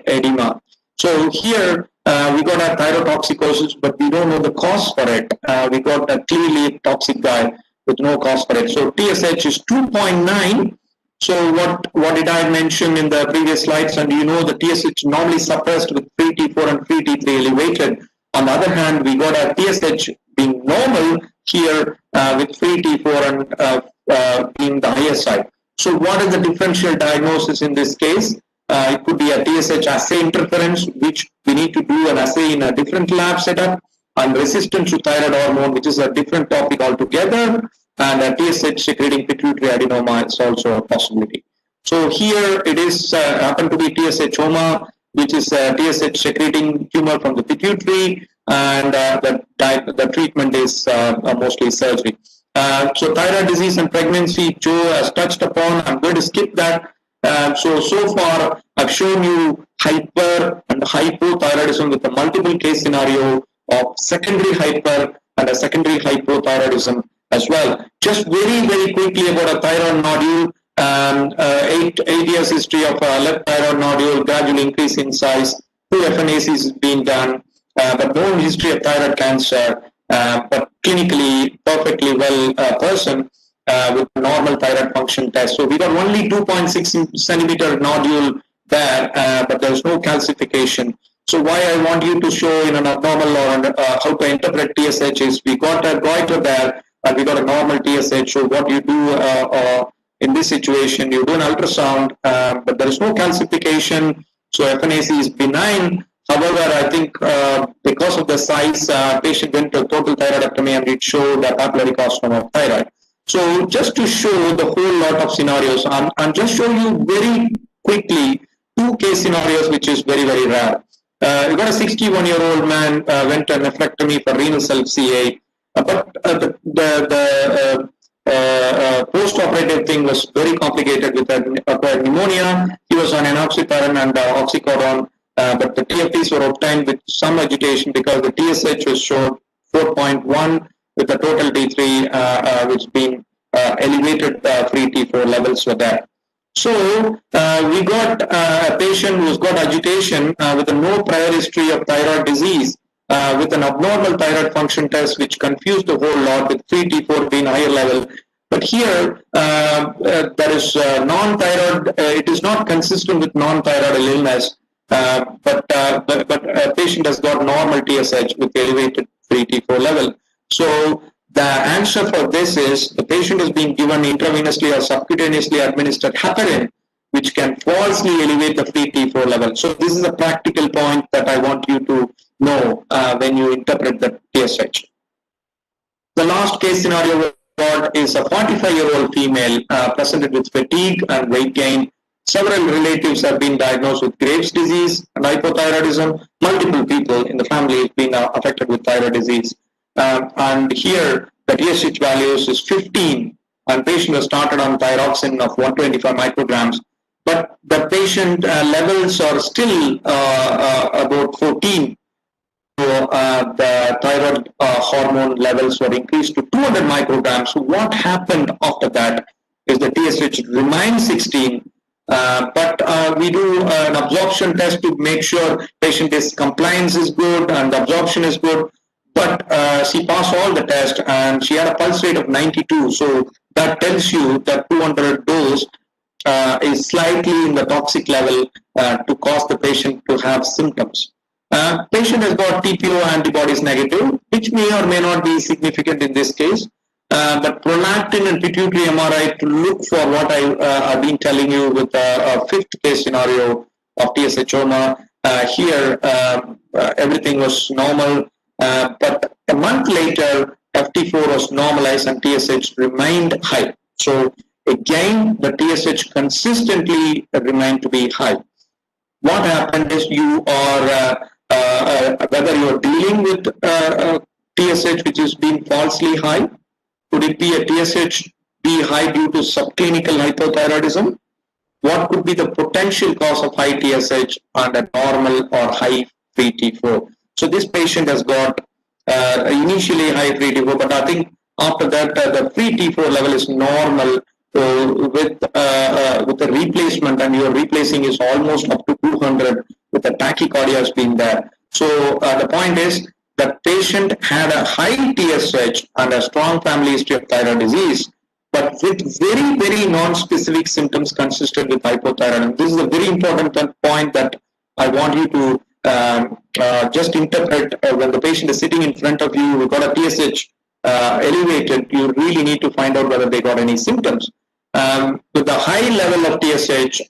edema. So here we got a thyrotoxicosis, but we don't know the cause for it. We got a clearly toxic guy with no cause for it. So TSH is 2.9. So what did I mention in the previous slides? And you know the TSH normally suppressed with free T4 and free T3 elevated. On the other hand, we got a TSH being normal here with free T4 and being the higher side. So what is the differential diagnosis in this case? It could be a TSH assay interference, which we need to do an assay in a different lab setup, and resistance to thyroid hormone, which is a different topic altogether, and a TSH secreting pituitary adenoma is also a possibility. So here it is happen to be TSH-OMA, which is a TSH secreting tumor from the pituitary, and the treatment is mostly surgery. So thyroid disease and pregnancy, Joe has touched upon. I'm going to skip that. So far, I've shown you hyper and hypothyroidism with a multiple case scenario of secondary hyper and a secondary hypothyroidism as well. Just very quickly about a thyroid nodule. 8 years history of left thyroid nodule, gradually increase in size. 2 FNACs is being done, but no history of thyroid cancer. But clinically perfectly well person with normal thyroid function test. So we got only 2.6 centimeter nodule there, but there's no calcification. So why I want you to show in an abnormal or how to interpret TSH is we got a goiter there, and we got a normal TSH. So what you do in this situation, you do an ultrasound, but there is no calcification. So FNAC is benign. However, I think because of the size, patient went to total thyroidectomy and it showed a papillary carcinoma of thyroid. So just to show the whole lot of scenarios, I'm just showing you very quickly 2 case scenarios, which is very rare. You got a 61-year-old man went to a nephrectomy for renal cell CA, but the post-operative thing was very complicated with acquired pneumonia. He was on enoxaparin and oxycodone. But the TFTs were obtained with some agitation because the TSH was shown 4.1 with the total T3 which been elevated free T4 levels were there. So we got a patient who's got agitation with a no prior history of thyroid disease with an abnormal thyroid function test, which confused the whole lot with free T4 being higher level. But here there is non-thyroid, it is not consistent with non-thyroid illness. But a patient has got normal TSH with elevated free T4 level. So the answer for this is the patient is being given intravenously or subcutaneously administered heparin, which can falsely elevate the free T4 level. So this is a practical point that I want you to know when you interpret the TSH. The last case scenario we got is a 45-year-old female presented with fatigue and weight gain. Several relatives have been diagnosed with Graves' disease and hypothyroidism. Multiple people in the family have been affected with thyroid disease. And here the TSH values is 15, and patient was started on thyroxine of 125 micrograms. But the patient levels are still about 14. So the thyroid hormone levels were increased to 200 micrograms. So what happened after that is the TSH remains 16. But we do an absorption test to make sure patient compliance is good and the absorption is good. But she passed all the tests and she had a pulse rate of 92. So that tells you that 200 dose is slightly in the toxic level to cause the patient to have symptoms. Patient has got TPO antibodies negative, which may or may not be significant in this case. But prolactin and pituitary MRI to look for what I've been telling you with a 5th case scenario of TSH-OMA. Here, everything was normal, but a month later, FT4 was normalized and TSH remained high. So again, the TSH consistently remained to be high. What happened is you are, whether you are dealing with TSH which is being falsely high, Could it be a TSH be high due to subclinical hypothyroidism? What could be the potential cause of high TSH and a normal or high free T4? So this patient has got initially high free T4, but I think after that the free T4 level is normal with the replacement, and your replacing is almost up to 200 with the tachycardia has been there. So the point is the patient had a high TSH and a strong family history of thyroid disease, but with very, very non-specific symptoms consistent with hypothyroidism. This is a very important point that I want you to just interpret. When the patient is sitting in front of you, we've got a TSH elevated, you really need to find out whether they got any symptoms. With the high level of TSH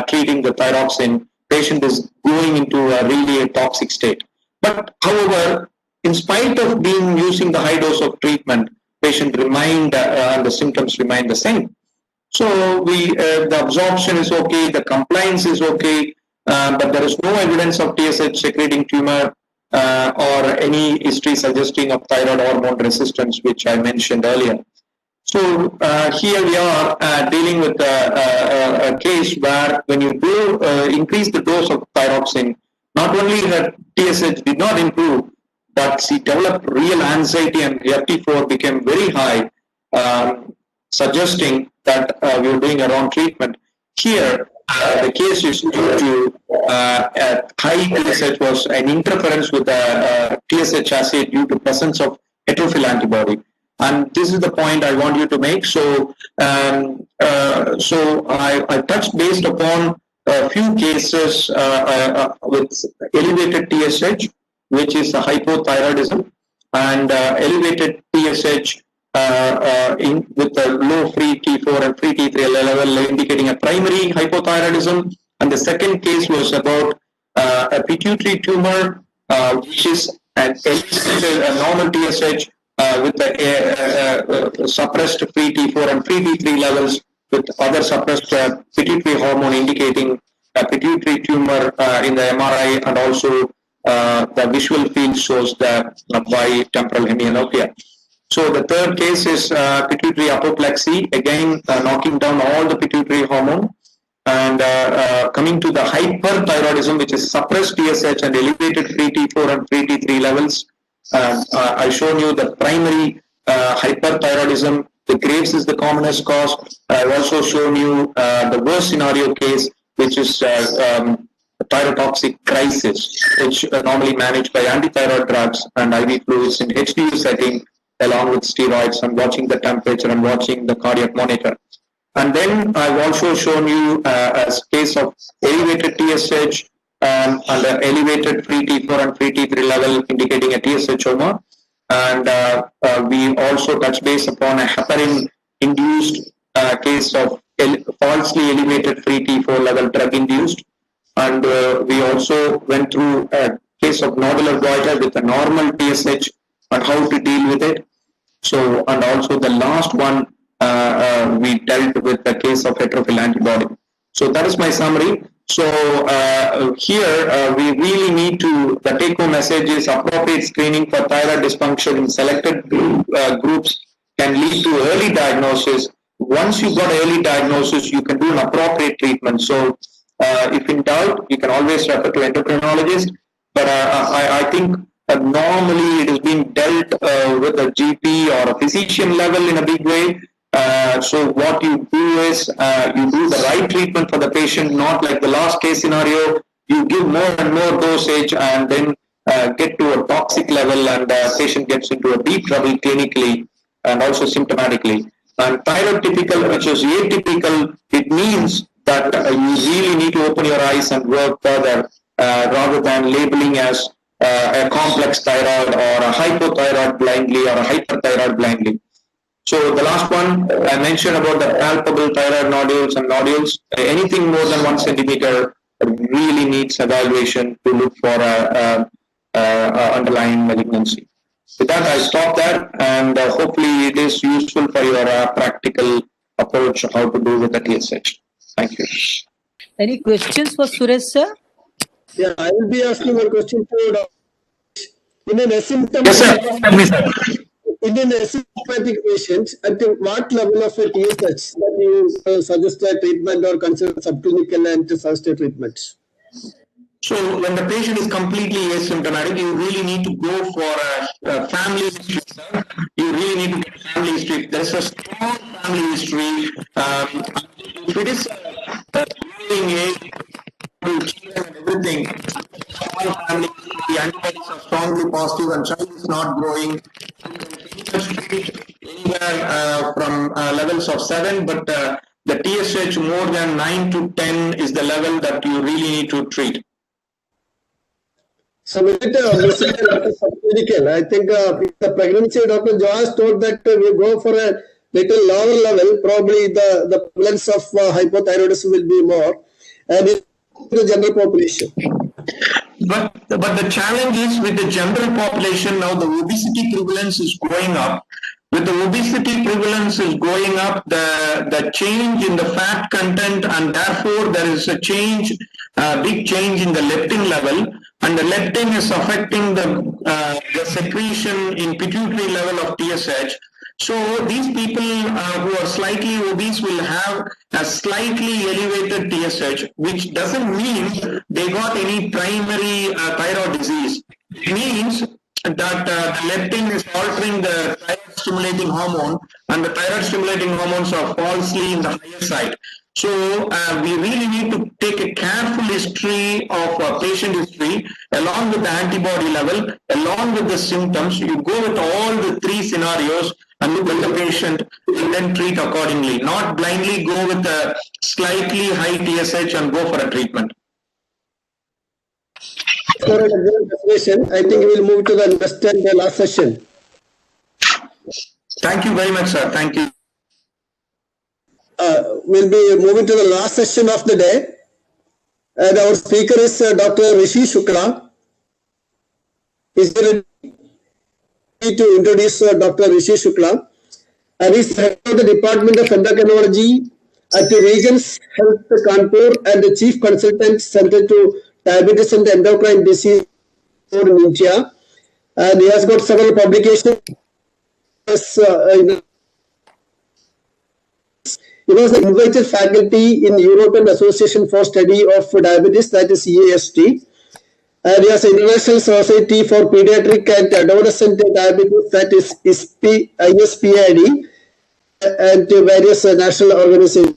treating the thyroxine, patient is going into a really toxic state. But however, in spite of being using the high dose of treatment, patient remained and the symptoms remain the same. So the absorption is okay, the compliance is okay, but there is no evidence of TSH secreting tumor or any history suggesting of thyroid hormone resistance, which I mentioned earlier. So here we are dealing with a case where when you do increase the dose of thyroxine, not only her TSH did not improve, but she developed real anxiety and FT4 became very high, suggesting that we were doing a wrong treatment. Here, the case is due to high TSH was an interference with the TSH assay due to presence of heterophil antibody. And this is the point I want you to make. So, I touched based upon a few cases with elevated TSH, which is a hypothyroidism, and elevated TSH with a low free T4 and free T3 level, indicating a primary hypothyroidism. And the second case was about a pituitary tumor, which is an elevated normal TSH with the suppressed free T4 and free T3 levels, with other suppressed pituitary hormone, indicating a pituitary tumor in the MRI, and also the visual field shows the bitemporal hemianopia. So the third case is pituitary apoplexy, again knocking down all the pituitary hormone, and coming to the hyperthyroidism, which is suppressed TSH and elevated free T4 and free T3 levels. I've shown you the primary hyperthyroidism. The Graves is the commonest cause. I've also shown you the worst scenario case, which is thyrotoxic crisis, which normally managed by antithyroid drugs and IV fluids in HDU setting, along with steroids, and watching the temperature and watching the cardiac monitor. And then I've also shown you a case of elevated TSH and elevated free T4 and free T3 level, indicating a TSH-OMA. And we also touch base upon a heparin-induced case of falsely elevated free T4 level drug-induced. And we also went through a case of nodular goiter with a normal TSH and how to deal with it. So, and also the last one, we dealt with the case of heterophil antibody. So that is my summary. So here we really need to, the take-home message is appropriate screening for thyroid dysfunction in selected groups can lead to early diagnosis. Once you've got early diagnosis, you can do an appropriate treatment. So if in doubt, you can always refer to endocrinologist. But I think normally it is being dealt with a GP or a physician level in a big way. So what you do is you do the right treatment for the patient, not like the last case scenario. You give more and more dosage and then get to a toxic level, and the patient gets into a deep trouble clinically and also symptomatically. And thyroid typical, which is atypical, it means that you really need to open your eyes and work further rather than labeling as a complex thyroid or a hypothyroid blindly or a hyperthyroid blindly. So the last one I mentioned about the palpable thyroid nodules and nodules. Anything more than 1 centimeter really needs evaluation to look for a underlying malignancy. With that, I stop there, and hopefully it is useful for your practical approach how to do with the TSH. Thank you. Any questions for Suresh, sir? Yeah, I will be asking one question to Dr. In an asymptomatic. Yes, sir. Tell me, sir. in an asymptomatic patient, at what level of a TSH that you suggest a treatment or consider subclinical and suggest a treatment? So when the patient is completely asymptomatic, you really need to go for a family history, sir. You really need to get family history. There's a strong family history. If it is a growing age, children and everything, all family history, the antibodies are strongly positive and child is not growing. Anywhere from levels of 7, but the TSH more than 9 to 10 is the level that you really need to treat. So with basically subclinical, I think with the pregnancy, Dr. Joas told that we go for a little lower level, probably the prevalence of hypothyroidism will be more, and in the general population. But the challenge is with the general population now, the obesity prevalence is going up. With the obesity prevalence is going up, the change in the fat content, and therefore there is a change, big change in the leptin level, and the leptin is affecting the secretion in pituitary level of TSH. So these people who are slightly obese will have a slightly elevated TSH, which doesn't mean they got any primary thyroid disease. It means that the leptin is altering the thyroid stimulating hormone, and the thyroid stimulating hormones are falsely in the higher side. So we really need to take a careful history of patient history along with the antibody level, along with the symptoms. You go with all the 3 scenarios and look at the patient and then treat accordingly. Not blindly go with a slightly high TSH and go for a treatment. For I think we will move to the last session. Thank you very much, sir. Thank you. We'll be moving to the last session of the day. And our speaker is Dr. Rishi Shukhla. Is there to introduce Dr. Rishi Shukhla, and he's head of the Department of Endocrinology at the Regions Health Kanpur and the Chief Consultant Center to Diabetes and Endocrine Disease in India. And he has got several publications. He was the invited faculty in European Association for Study of Diabetes, that is EASD. And he has an International Society for Pediatric and Adolescent Diabetes, that is ISPID, and various national organizations.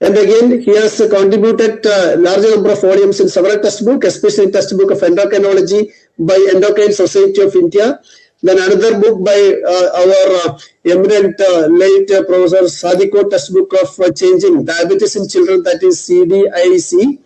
And again, he has contributed a large number of volumes in several textbooks, especially textbook of endocrinology by Endocrine Society of India. Then another book by our eminent late Professor Sadiko, textbook of Changing Diabetes in Children, that is CDIC.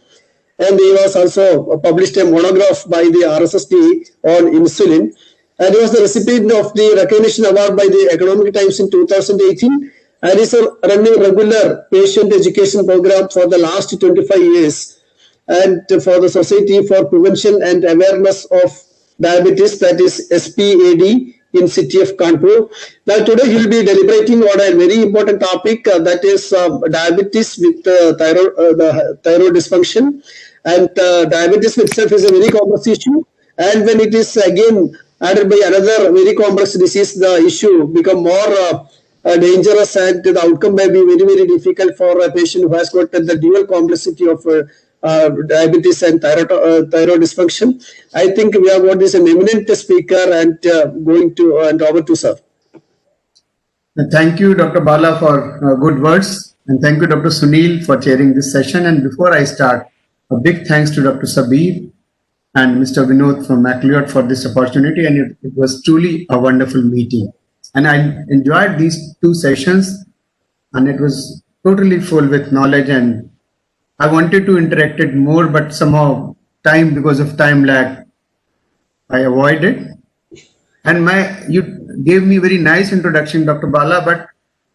And he was also published a monograph by the RSSD on insulin. And he was the recipient of the Recognition Award by the Economic Times in 2018. And is running regular patient education program for the last 25 years. And for the Society for Prevention and Awareness of Diabetes, that is SPAD, in city of Kanpur. Now today he will be deliberating on a very important topic, that is diabetes with thyroid dysfunction. And diabetes itself is a very complex issue. And when it is again added by another very complex disease, the issue become more dangerous, and the outcome may be very, very difficult for a patient who has got the dual complexity of diabetes and thyroid dysfunction. I think we have got this an eminent speaker, and going to and over to sir. Thank you, Dr. Bala, for good words, and thank you, Dr. Sunil, for chairing this session. And before I start, a big thanks to Dr. Sabir and Mr. Vinod from Calicut for this opportunity, and it was truly a wonderful meeting. And I enjoyed these 2 sessions, and it was totally full with knowledge, and I wanted to interact it more, but somehow because of time lag, I avoided. And you gave me very nice introduction, Dr. Bala, but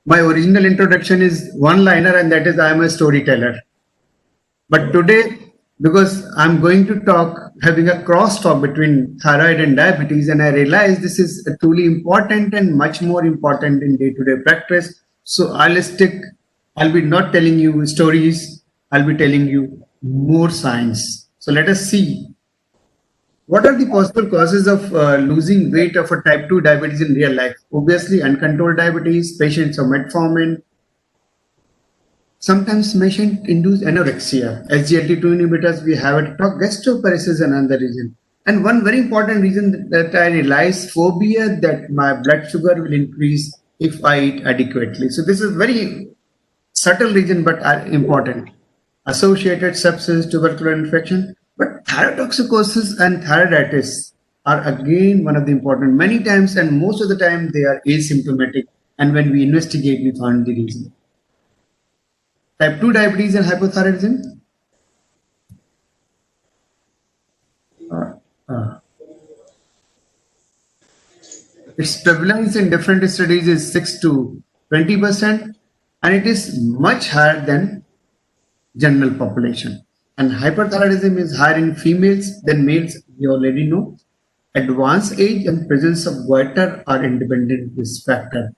my original introduction is one-liner, and that is I am a storyteller. But today, because I'm going to having a cross-talk between thyroid and diabetes, and I realize this is truly important and much more important in day-to-day practice. So I'll be not telling you stories, I'll be telling you more science. So let us see What are the possible causes of losing weight of a type 2 diabetes in real life? Obviously, uncontrolled diabetes, patients of metformin. Sometimes patient-induced anorexia. SGLT2 inhibitors, we have it. Gastroparesis is another reason. And one very important reason that I realize, phobia that my blood sugar will increase if I eat adequately. So this is very subtle reason but are important. Associated sepsis, tubercular infection, but thyrotoxicosis and thyroiditis are again one of the important. Many times and most of the time they are asymptomatic, and when we investigate, we find the reason. Type 2 diabetes and hypothyroidism. Its prevalence in different studies is 6 to 20%, and it is much higher than general population. And hyperthyroidism is higher in females than males, we already know. Advanced age and presence of goiter are independent risk factor.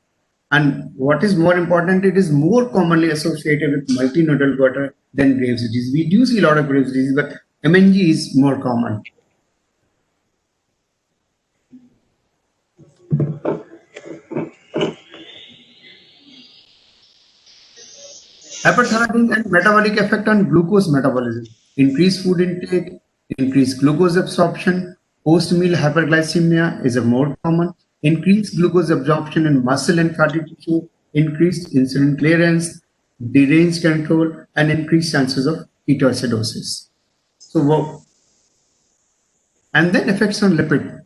And what is more important, it is more commonly associated with multinodal goiter than Graves' disease. We do see a lot of Graves' disease, but MNG is more common. Hyperthyroidism and metabolic effect on glucose metabolism. Increased food intake, increased glucose absorption, post-meal hyperglycemia is a more common. Increased glucose absorption in muscle and fatty tissue, increased insulin clearance, deranged control, and increased chances of ketoacidosis. So, and then effects on lipid.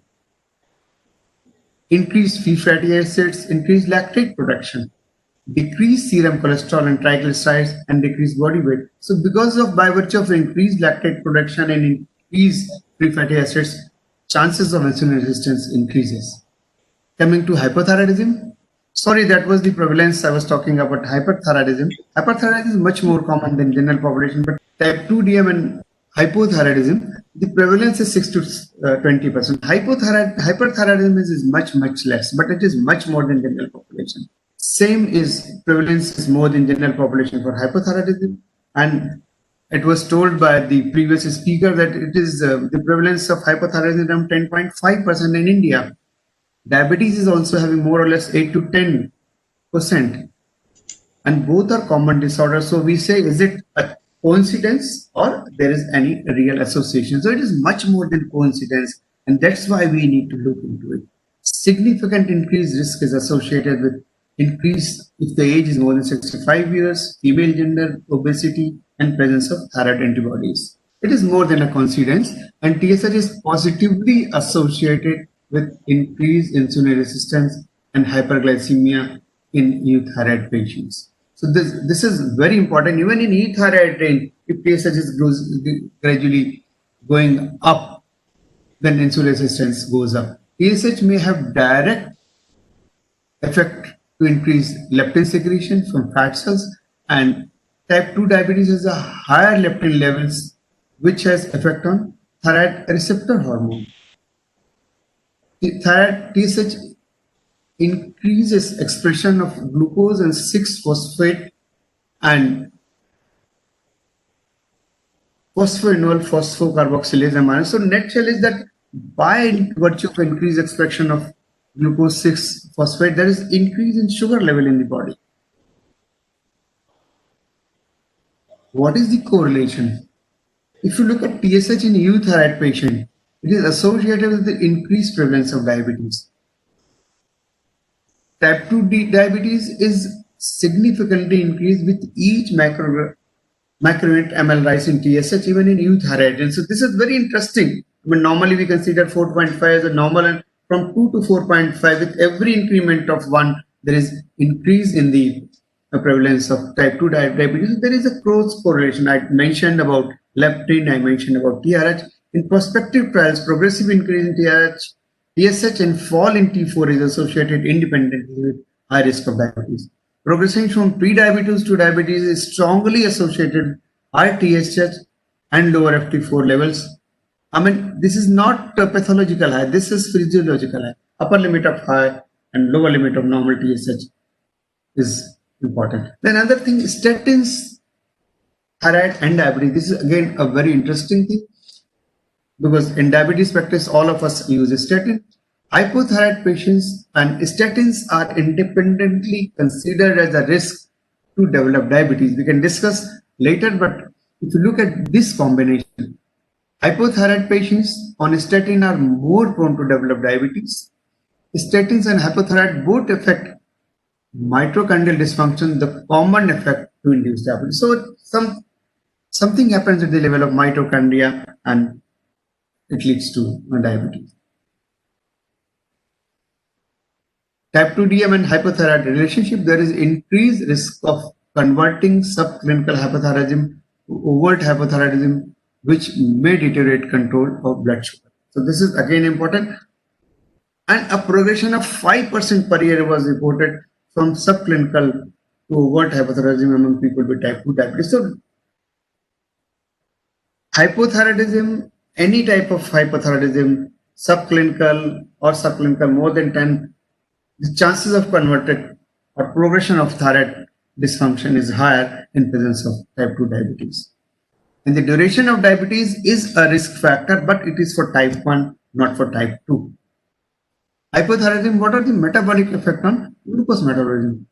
Increased free fatty acids, increased lactate production, decreased serum cholesterol and triglycerides, and decreased body weight. So because of, by virtue of increased lactate production and increased free fatty acids, chances of insulin resistance increases. Coming to hypothyroidism, sorry, that was the prevalence I was talking about. Hyperthyroidism. Hyperthyroidism is much more common than general population, but type 2 DM and hypothyroidism, the prevalence is 6 to 20%. Hyperthyroidism is much less, but it is much more than general population. Same is prevalence is more than general population for hypothyroidism, and it was told by the previous speaker that it is the prevalence of hypothyroidism around 10.5% in India. Diabetes is also having more or less 8 to 10%, and both are common disorders. So we say, is it a coincidence or there is any real association? So it is much more than coincidence, and that's why we need to look into it. Significant increased risk is associated with increase if the age is more than 65 years, female gender, obesity, and presence of thyroid antibodies. It is more than a coincidence, and TSH is positively associated with increased insulin resistance and hyperglycemia in euthyroid patients. So this is very important. Even in euthyroid range, if TSH is gradually going up, then insulin resistance goes up. TSH may have direct effect to increase leptin secretion from fat cells, and type 2 diabetes has a higher leptin levels, which has effect on thyroid receptor hormone. The thyroid TSH increases expression of glucose and 6-phosphate and phosphoenol phosphocarboxylase amino. So nutshell is that by virtue of increased expression of glucose 6-phosphate, there is increase in sugar level in the body. What is the correlation? If you look at TSH in euthyroid patient, it is associated with the increased prevalence of diabetes. Type 2 diabetes is significantly increased with each microunit ml rise in TSH, even in euthyroid. And so this is very interesting. I mean, normally we consider 4.5 as a normal, and from 2 to 4.5, with every increment of 1, there is increase in the prevalence of type 2 diabetes. There is a close correlation. I mentioned about leptin, I mentioned about TRH. In prospective trials, progressive increase in TSH and fall in T4 is associated independently with high risk of diabetes. Progressing from pre-diabetes to diabetes is strongly associated with high TSH and lower FT4 levels. I mean, this is not a pathological high, this is physiological high. Upper limit of high and lower limit of normal TSH is important. Then another thing, statins, thyroid and diabetes. This is again a very interesting thing. because in diabetes practice, all of us use statin. Hypothyroid patients and statins are independently considered as a risk to develop diabetes. We can discuss later, but if you look at this combination, hypothyroid patients on statin are more prone to develop diabetes. Statins and hypothyroid both affect mitochondrial dysfunction, the common effect to induce diabetes. So something happens at the level of mitochondria and it leads to diabetes. Type 2 DM and hypothyroid relationship, there is increased risk of converting subclinical hypothyroidism to overt hypothyroidism, which may deteriorate control of blood sugar. So this is again important. And a progression of 5% per year was reported from subclinical to overt hypothyroidism among people with type 2 diabetes. So hypothyroidism, any type of hypothyroidism, subclinical or subclinical more than 10, the chances of converted or progression of thyroid dysfunction is higher in presence of type 2 diabetes. And the duration of diabetes is a risk factor, but it is for type 1, not for type 2. Hypothyroidism, what are the metabolic effect on glucose metabolism?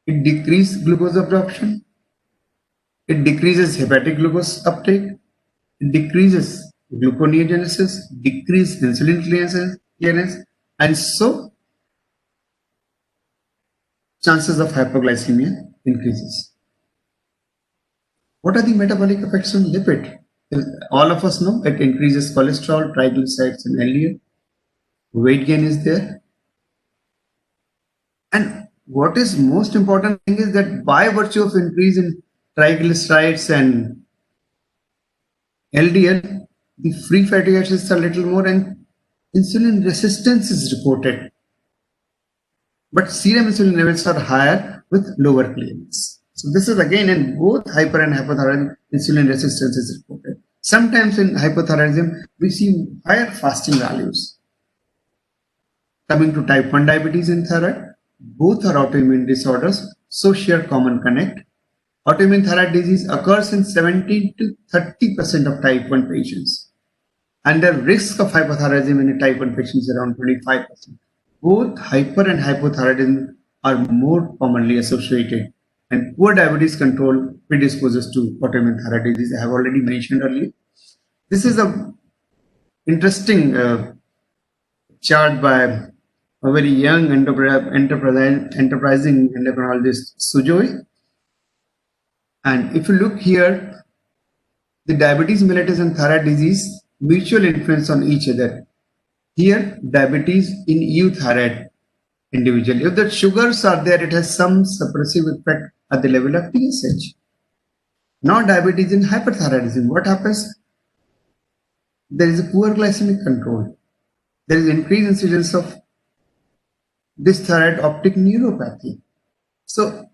It decreases glucose absorption. It decreases hepatic glucose uptake. It decreases gluconeogenesis, decreases insulin clearance, and so chances of hypoglycemia increases. What are the metabolic effects on lipid? All of us know it increases cholesterol, triglycerides, and LDL. Weight gain is there. And what is most important thing is that by virtue of increase in triglycerides and LDL, the free fatty acids are little more and insulin resistance is reported. But serum insulin levels are higher with lower clearance. So this is again in both hyper and hypothyroidism, insulin resistance is reported. Sometimes in hypothyroidism, we see higher fasting values. Coming to type 1 diabetes and thyroid, both are autoimmune disorders, so share common connect. Autoimmune thyroid disease occurs in 17 to 30% of type 1 patients. And the risk of hypothyroidism in a type 1 patient is around 25%. Both hyper and hypothyroidism are more commonly associated, and poor diabetes control predisposes to autoimmune thyroid disease. I have already mentioned earlier. This is a interesting chart by a very young enterprising endocrinologist, Sujoy. And if you look here, the diabetes mellitus and thyroid disease mutual influence on each other. Here, diabetes in euthyroid individual. If the sugars are there, it has some suppressive effect at the level of TSH. Now, diabetes in hyperthyroidism, what happens? There is a poor glycemic control. There is increased incidence of this thyroid optic neuropathy. So,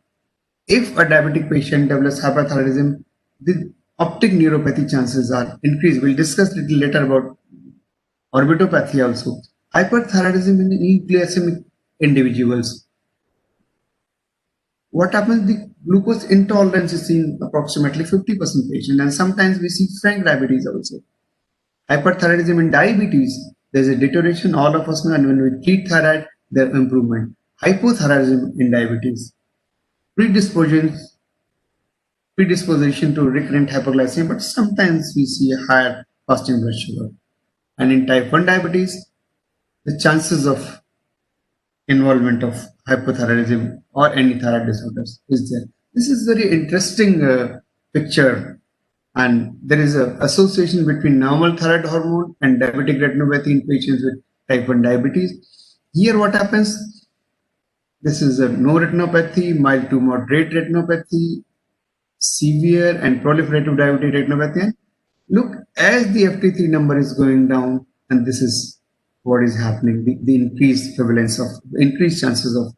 if a diabetic patient develops hyperthyroidism, the optic neuropathy chances are increased. We'll discuss a little later about orbitopathy also. Hyperthyroidism in euglycemic individuals. What happens? The glucose intolerance is seen approximately 50% patient, and sometimes we see frank diabetes also. Hyperthyroidism in diabetes, there's a deterioration, all of us know, and when we treat thyroid, there's improvement. Hypothyroidism in diabetes, predisposition to recurrent hypoglycemia, but sometimes we see a higher fasting blood sugar. And in type 1 diabetes, the chances of involvement of hypothyroidism or any thyroid disorders is there. This is very interesting picture, and there is an association between normal thyroid hormone and diabetic retinopathy in patients with type 1 diabetes. Here what happens? This is a no retinopathy, mild to moderate retinopathy, severe and proliferative diabetic retinopathy. And look, as the FT3 number is going down, and this is what is happening, the increased prevalence of, increased chances of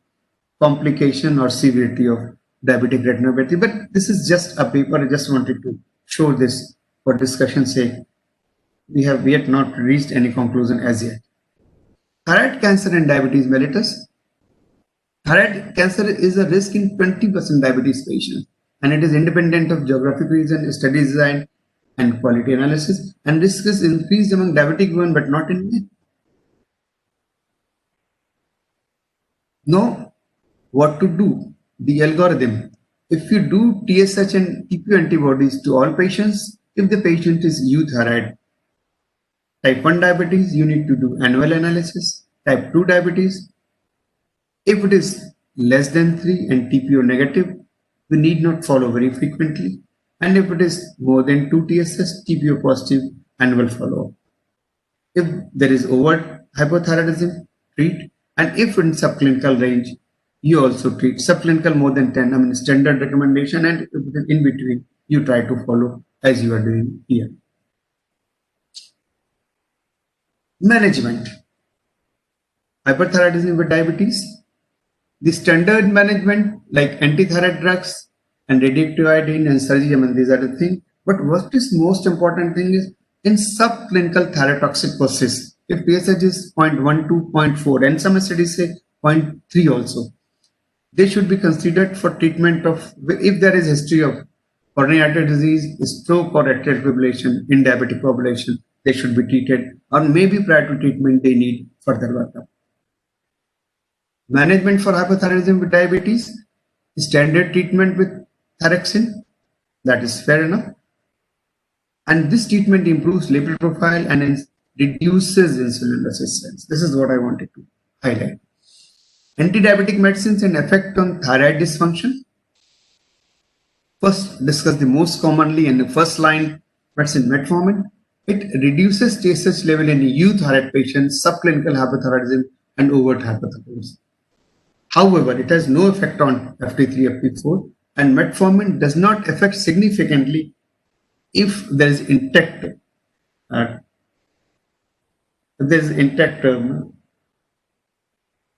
complication or severity of diabetic retinopathy. But this is just a paper, I just wanted to show this for discussion's sake. We have yet not reached any conclusion as yet. Thyroid cancer and diabetes mellitus. Thyroid cancer is a risk in 20% diabetes patients, and it is independent of geographic region, study design. and quality analysis, and risk is increased among diabetic women but not in men. Now, what to do? The algorithm. If you do TSH and TPO antibodies to all patients, if the patient is euthyroid, type 1 diabetes, you need to do annual analysis. Type 2 diabetes, if it is less than 3 and TPO negative, we need not follow very frequently. And if it is more than 2 TSS, TPO positive, annual follow-up. If there is overt hypothyroidism, treat. And if in subclinical range, you also treat. Subclinical more than 10, I mean standard recommendation, and in between, you try to follow as you are doing here. Management. Hyperthyroidism with diabetes. The standard management like antithyroid drugs and radioactive iodine and surgery, I mean, these are the things. But what is most important thing is in subclinical thyrotoxicosis, if PSH is 0.1 to 0.4 and some studies say 0.3 also, they should be considered for treatment of, if there is history of coronary artery disease, stroke or atrial fibrillation in diabetic population, they should be treated, or maybe prior to treatment they need further workup. Management for hypothyroidism with diabetes, standard treatment with thyroxine, that is fair enough. And this treatment improves lipid profile and reduces insulin resistance. This is what I wanted to highlight. Anti-diabetic medicines and effect on thyroid dysfunction. First, discuss the most commonly in the first line medicine, metformin. It reduces TSH level in euthyroid patients, subclinical hypothyroidism, and overt hypothyroidism. However, it has no effect on FT3, FT4, and metformin does not affect significantly if there is intact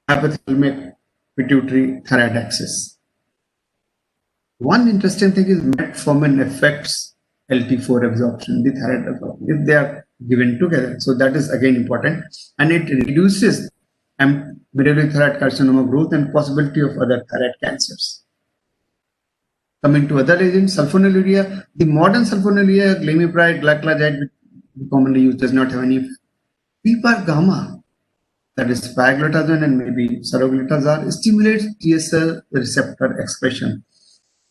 hypothalamic pituitary thyroid axis. One interesting thing is metformin affects LT4 absorption, the thyroid absorption, if they are given together. So that is again important, and it reduces medullary thyroid carcinoma growth and possibility of other thyroid cancers. Coming to other agents, sulfonylurea, the modern sulfonylurea, glimepiride, gliclazide, which we commonly use, does not have any effect. PPAR gamma, that is pioglitazone and maybe saroglitazar, stimulates TSL receptor expression.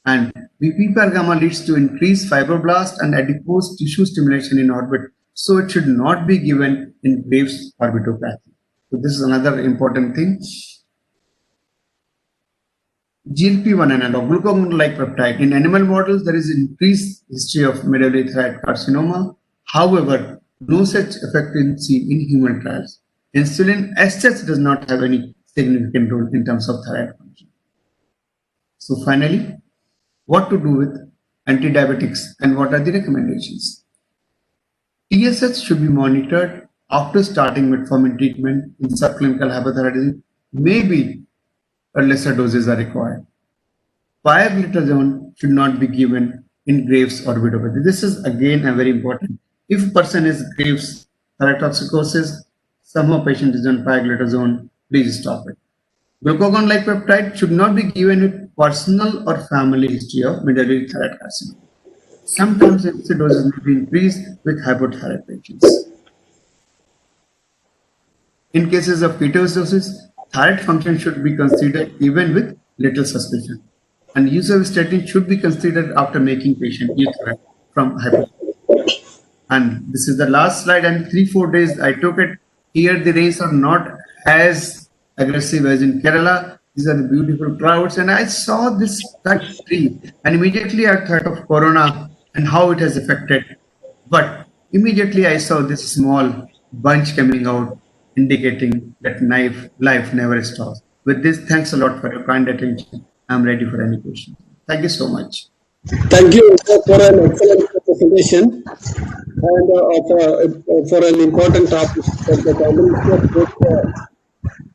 And PPAR gamma leads to increased fibroblast and adipose tissue stimulation in orbit. So it should not be given in Graves' orbitopathy. So this is another important thing. GLP-1 analog, glucagon-like peptide. In animal models, there is increased history of medullary thyroid carcinoma. However, no such effect is seen in human trials. Insulin as such does not have any significant role in terms of thyroid function. So finally, what to do with antidiabetics and what are the recommendations? TSH should be monitored after starting metformin treatment in subclinical hypothyroidism. Maybe or lesser doses are required. Pioglitazone should not be given in Graves' orbitopathy. This is again a very important. If a person is Graves' thyrotoxicosis, somehow patient is on pioglitazone, please stop it. Glucagon-like peptide should not be given with personal or family history of medullary thyroid carcinoma. Sometimes the doses may be increased with hypothyroid patients. In cases of ketoacidosis, thyroid function should be considered even with little suspicion. And use of statin should be considered after making patient euthyroid from hypothyroid. And this is the last slide, and 3-4 days I took it. Here the rains are not as aggressive as in Kerala. These are the beautiful clouds, and I saw this tree, and immediately I thought of Corona and how it has affected. But immediately I saw this small bunch coming out, indicating that life never stops. With this, thanks a lot for your kind attention. I'm ready for any questions. Thank you so much. Thank you for an excellent presentation and for an important topic for the combination of both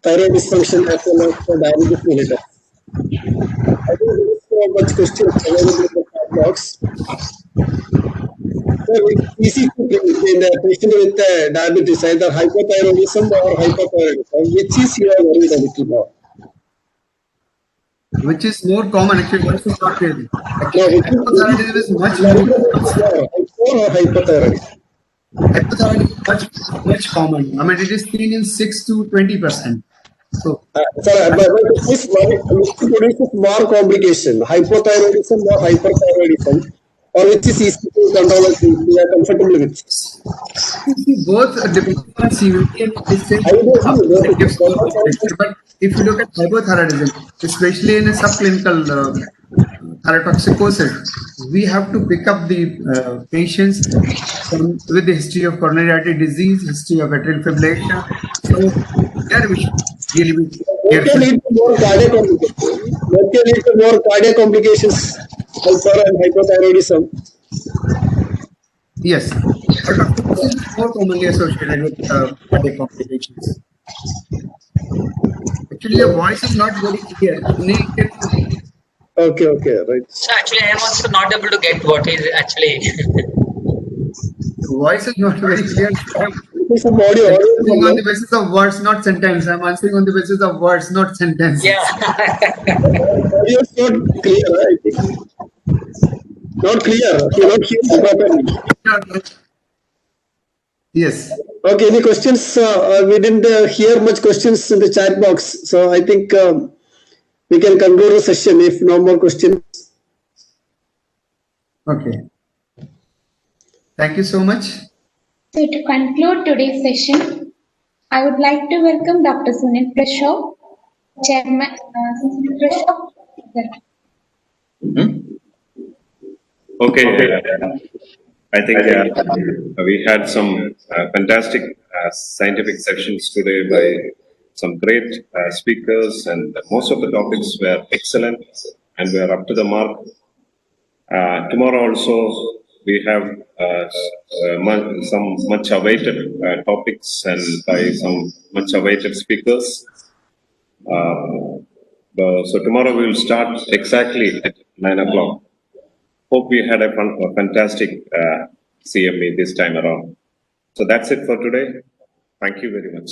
thyroid dysfunction as well as for diabetes mellitus. I think there is so much questions available in the chat box. So it's easy to in the patient with diabetes, either hypothyroidism or hypothyroidism. Which is your worried a little more? which is more common actually. Voice is not really. No, Actually, hypothyroidism is much more. hypothyroid. Hypothyroidism is much common. I mean, it is seen in 6 to 20%. So, Sir, but this produces more complication, hypothyroidism or hyperthyroidism, or which is easy to control and we are comfortable with. both depending on severity and the same I would assume it gives more both protection. But if you look at hypothyroidism, especially in a subclinical thyrotoxicosis, we have to pick up the patients with the history of coronary artery disease, history of atrial fibrillation. So there we should really be What can careful. lead to more cardiac complications? What can lead to more cardiac complications, hyper and hypothyroidism? Yes, thyrotoxicosis is more commonly associated with cardiac complications. Actually, your voice is not very clear. Okay, right. So actually, I am also not able to get what is actually. The voice is not very clear. Some audio. I'm answering on the basis of words, not sentence. I'm answering on the basis of words, not sentences. Yeah. Audio is not clear, I think. Not clear. You not hear properly. Yes. Okay, any questions? We didn't hear much questions in the chat box, so I think we can conclude the session if no more questions. Okay. Thank you so much. So to conclude today's session, I would like to welcome Dr. Sunil Prashaw, Chairman. Sunil Prashaw. Okay. I think we had some fantastic scientific sessions today by some great speakers, and most of the topics were excellent and were up to the mark. Tomorrow also we have some much awaited topics and by some much awaited speakers. So tomorrow we will start exactly at 9 o'clock. Hope we had a fantastic CME this time around. So that's it for today. Thank you very much.